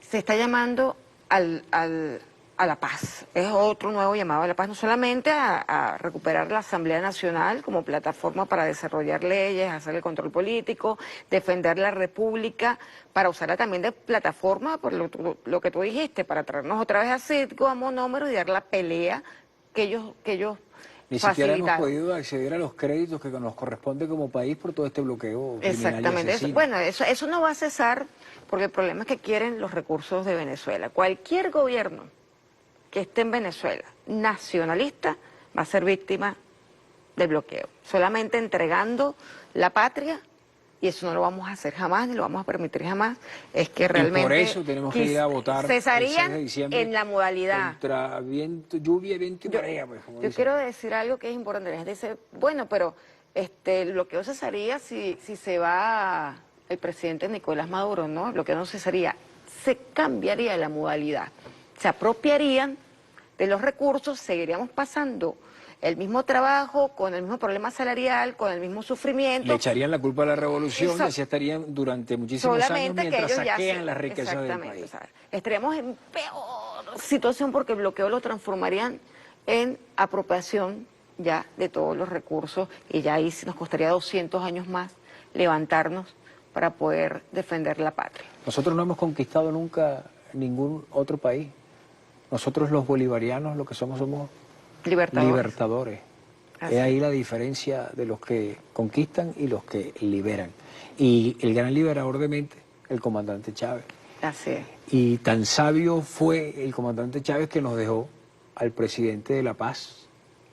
se está llamando a a la paz, es otro nuevo llamado a la paz, no solamente a recuperar la Asamblea Nacional como plataforma para desarrollar leyes, hacer el control político, defender la República, para usarla también de plataforma, por lo que tú dijiste, para traernos otra vez a Citgo, a Monómero y dar la pelea que ellos Ni siquiera hemos facilitaron. podido acceder a los créditos que nos corresponde como país por todo este bloqueo criminal y Exactamente. asesino. Bueno, eso no va a cesar porque el problema es que quieren los recursos de Venezuela. Cualquier gobierno que esté en Venezuela, nacionalista, va a ser víctima del bloqueo. Solamente entregando la patria, y eso no lo vamos a hacer jamás, ni lo vamos a permitir jamás, es que realmente... Y por eso tenemos que ir a votar el 6 cesarían de diciembre en la modalidad. contra viento, lluvia, viento y marea, pues, como Yo dicen. quiero decir algo que es importante. La gente dice, bueno, pero el bloqueo cesaría si se va el presidente Nicolás Maduro, ¿no? El bloqueo no cesaría. Se cambiaría la modalidad. Se apropiarían de los recursos, seguiríamos pasando el mismo trabajo, con el mismo problema salarial, con el mismo sufrimiento. Le echarían la culpa a la revolución Eso- y así estarían durante muchísimos años solamente que mientras ellos ya saquean las riquezas del exactamente, país. o sea, estaríamos en peor situación porque el bloqueo lo transformarían en apropiación ya de todos los recursos y ya ahí sí nos costaría 200 años más levantarnos para poder defender la patria. Nosotros no hemos conquistado nunca ningún otro país. Nosotros los bolivarianos lo que somos Libertadores. libertadores. Así. Es ahí la diferencia de los que conquistan y los que liberan. Y el gran liberador de mente, el comandante Chávez. Así es. Y tan sabio fue el comandante Chávez que nos dejó al presidente de La Paz.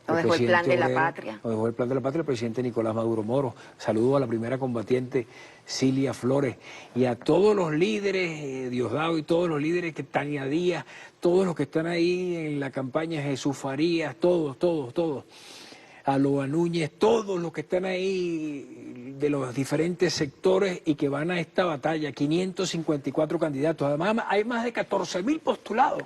Nos dejó el plan presidente de la obrero, patria. Nos dejó el plan de la patria, el presidente Nicolás Maduro Moro. Saludo a la primera combatiente Cilia Flores y a todos los líderes, Diosdado y todos los líderes, que Tania Díaz, todos los que están ahí en la campaña, Jesús Farías, todos. A Loa Núñez, todos los que están ahí de los diferentes sectores y que van a esta batalla, 554 candidatos. Además, hay más de 14.000 postulados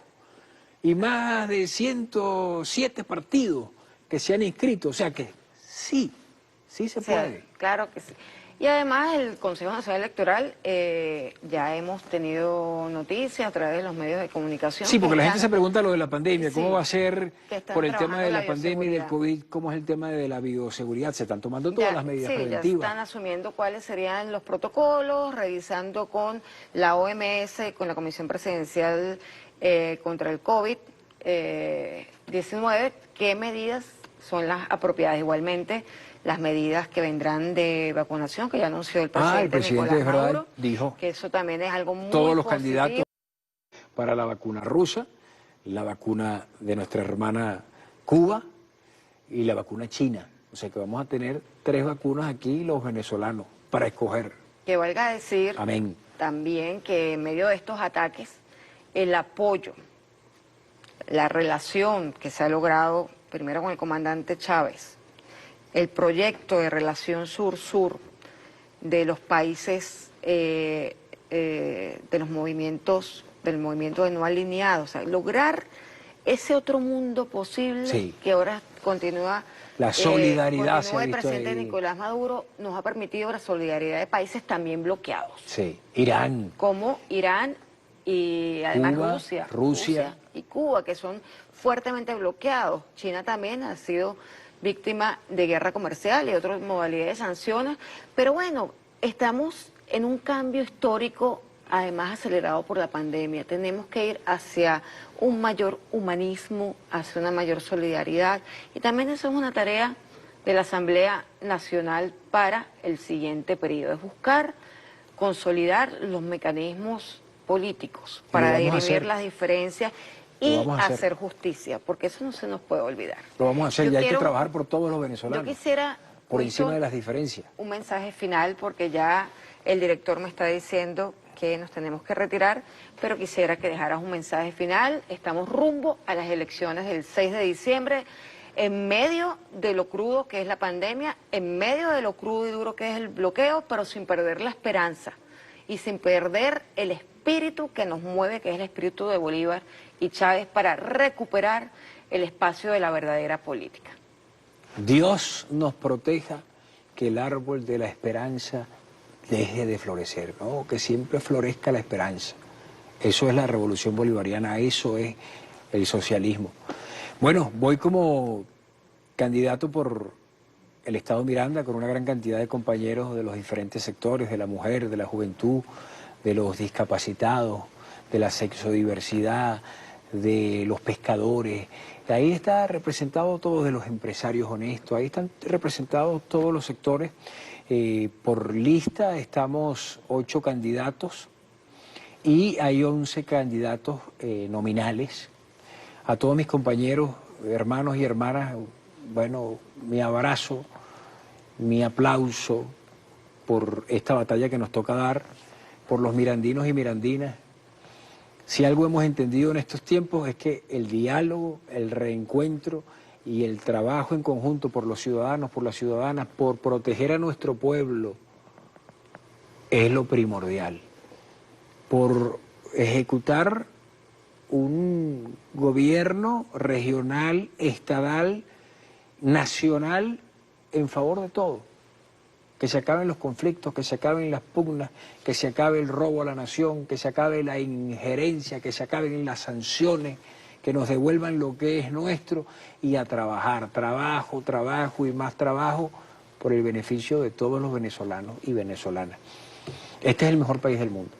y más de 107 partidos que se han inscrito. O sea que sí se O sea, puede. claro que sí. Y además el Consejo Nacional Electoral, ya hemos tenido noticias a través de los medios de comunicación. Sí, porque que la gente están- se pregunta lo de la pandemia, Sí, ¿cómo va a ser que están por el tema de trabajando la la pandemia y del bioseguridad. COVID? ¿Cómo es el tema de la bioseguridad? Se están tomando todas las medidas ya preventivas. están asumiendo cuáles serían los protocolos, revisando con la OMS, con la Comisión Presidencial contra el COVID-19, qué medidas son las apropiadas. Igualmente, las medidas que vendrán de vacunación, que ya anunció el presidente, El presidente Nicolás es verdad, Maduro, dijo que eso también es algo muy todos los positivo. candidatos para la vacuna rusa, la vacuna de nuestra hermana Cuba y la vacuna china. O sea que vamos a tener 3 vacunas aquí los venezolanos para escoger. Que valga decir Amén. también que en medio de estos ataques, el apoyo, la relación que se ha logrado primero con el comandante Chávez, el proyecto de relación sur-sur de los países, de los movimientos, del movimiento de no alineados, o sea, lograr ese otro mundo posible Sí. que ahora continúa. La solidaridad se ha continúa el visto presidente ahí. Nicolás Maduro, nos ha permitido la solidaridad de países también bloqueados, Sí, Irán. como Irán y además Cuba, Rusia y Cuba, que son fuertemente bloqueados. China también ha sido víctima de guerra comercial y otras modalidades de sanciones. Pero bueno, estamos en un cambio histórico, además acelerado por la pandemia. Tenemos que ir hacia un mayor humanismo, hacia una mayor solidaridad. Y también eso es una tarea de la Asamblea Nacional para el siguiente periodo, es buscar consolidar los mecanismos políticos para lo vamos a dirimir hacer. las diferencias Lo y vamos a hacer. hacer justicia, porque eso no se nos puede olvidar. Lo vamos a hacer Yo y hay que quiero- trabajar por todos los Yo venezolanos. quisiera, Por Wilson, encima de las diferencias. un mensaje final, porque ya el director me está diciendo que nos tenemos que retirar, pero quisiera que dejaras un mensaje final. Estamos rumbo a las elecciones del 6 de diciembre, en medio de lo crudo que es la pandemia, en medio de lo crudo y duro que es el bloqueo, pero sin perder la esperanza y sin perder el espíritu que nos mueve, que es el espíritu de Bolívar y Chávez, para recuperar el espacio de la verdadera política. Dios nos proteja, que el árbol de la esperanza deje de florecer, ¿no? Que siempre florezca la esperanza. Eso es la revolución bolivariana, eso es el socialismo. Bueno, voy como candidato por el Estado Miranda con una gran cantidad de compañeros de los diferentes sectores, de la mujer, de la juventud, de los discapacitados, de la sexodiversidad, de los pescadores. Ahí está representado todos de los empresarios honestos, ahí están representados todos los sectores. Por lista estamos 8 candidatos y hay 11 candidatos nominales. A todos mis compañeros, hermanos y hermanas, bueno, mi abrazo, mi aplauso por esta batalla que nos toca dar, por los mirandinos y mirandinas. Si algo hemos entendido en estos tiempos es que el diálogo, el reencuentro y el trabajo en conjunto por los ciudadanos, por las ciudadanas, por proteger a nuestro pueblo, es lo primordial. Por ejecutar un gobierno regional, estatal, nacional, en favor de todo. Que se acaben los conflictos, que se acaben las pugnas, que se acabe el robo a la nación, que se acabe la injerencia, que se acaben las sanciones, que nos devuelvan lo que es nuestro y a trabajar, trabajo, trabajo y más trabajo por el beneficio de todos los venezolanos y venezolanas. Este es el mejor país del mundo.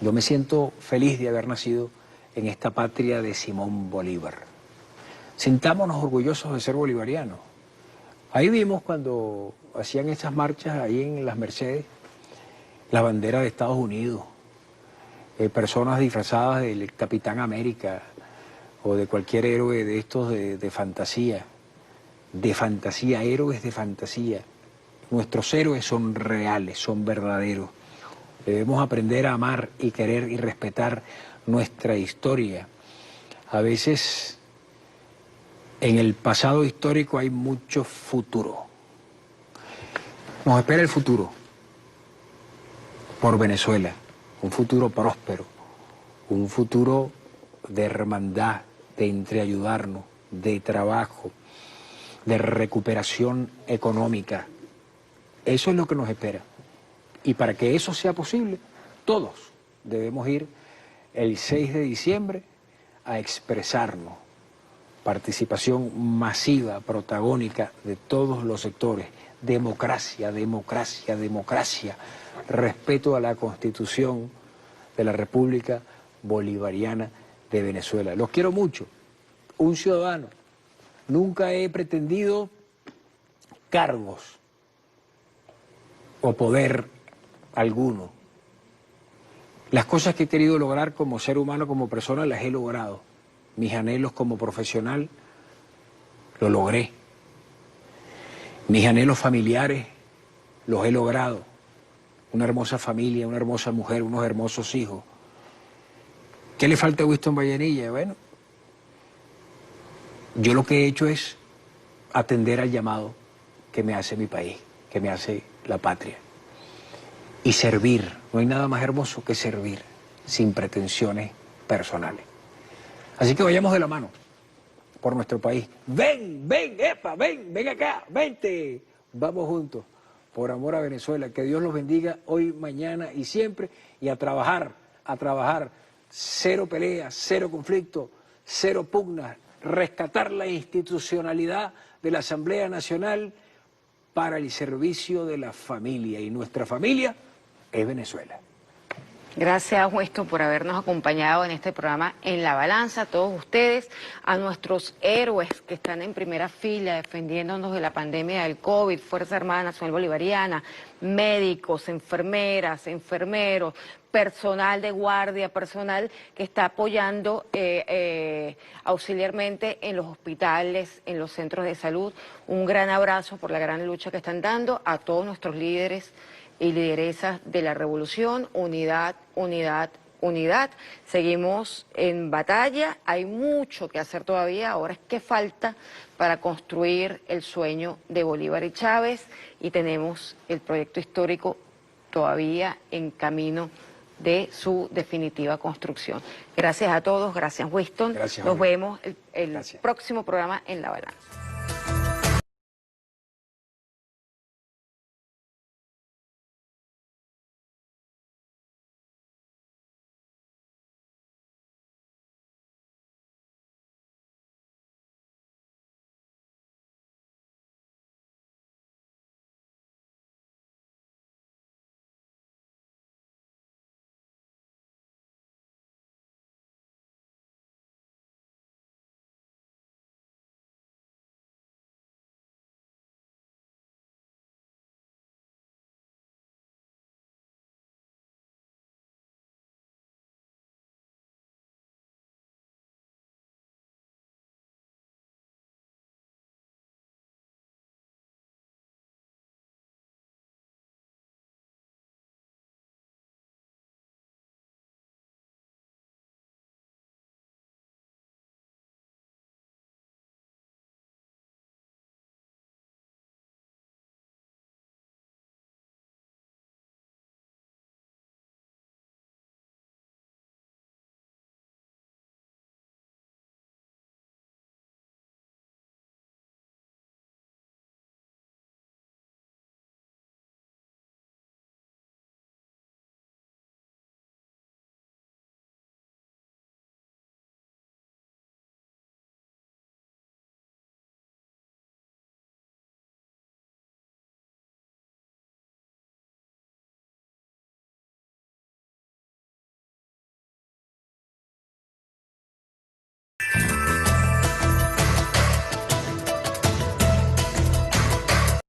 Yo me siento feliz de haber nacido en esta patria de Simón Bolívar. Sintámonos orgullosos de ser bolivarianos. Ahí vimos cuando hacían estas marchas ahí en las Mercedes, la bandera de Estados Unidos, personas disfrazadas del Capitán América o de cualquier héroe de estos de fantasía, héroes de fantasía. Nuestros héroes son reales, son verdaderos. Debemos aprender a amar y querer y respetar nuestra historia. A veces en el pasado histórico hay mucho futuro. Nos espera el futuro por Venezuela, un futuro próspero, un futuro de hermandad, de entreayudarnos, de trabajo, de recuperación económica. Eso es lo que nos espera. Y para que eso sea posible, todos debemos ir el 6 de diciembre a expresarnos. Participación masiva, protagónica de todos los sectores. Democracia, democracia, democracia. Respeto a la Constitución de la República Bolivariana de Venezuela. Los quiero mucho. Un ciudadano. Nunca he pretendido cargos o poder alguno. Las cosas que he querido lograr como ser humano, como persona, las he logrado. Mis anhelos como profesional, lo logré. Mis anhelos familiares, los he logrado. Una hermosa familia, una hermosa mujer, unos hermosos hijos. ¿Qué le falta a Winston Vallenilla? Bueno, yo lo que he hecho es atender al llamado que me hace mi país, que me hace la patria. Y servir. No hay nada más hermoso que servir, sin pretensiones personales. Así que vayamos de la mano por nuestro país. Ven, ven, epa, ven acá, vente. Vamos juntos, por amor a Venezuela. Que Dios los bendiga hoy, mañana y siempre. Y a trabajar, a trabajar. Cero peleas, cero conflicto, cero pugnas. Rescatar la institucionalidad de la Asamblea Nacional para el servicio de la familia. Y nuestra familia es Venezuela. Gracias, Winston, por habernos acompañado en este programa En la Balanza. A todos ustedes, a nuestros héroes que están en primera fila defendiéndonos de la pandemia del COVID, Fuerza Armada Nacional Bolivariana, médicos, enfermeras, enfermeros, personal de guardia, personal que está apoyando auxiliarmente en los hospitales, en los centros de salud. Un gran abrazo por la gran lucha que están dando a todos nuestros líderes y lideresas de la revolución. Unidad, unidad, unidad. Seguimos en batalla, hay mucho que hacer todavía, ahora es que falta para construir el sueño de Bolívar y Chávez, y tenemos el proyecto histórico todavía en camino de su definitiva construcción. Gracias a todos, gracias Winston. Gracias, Nos vemos el Gracias. próximo programa En la Balanza.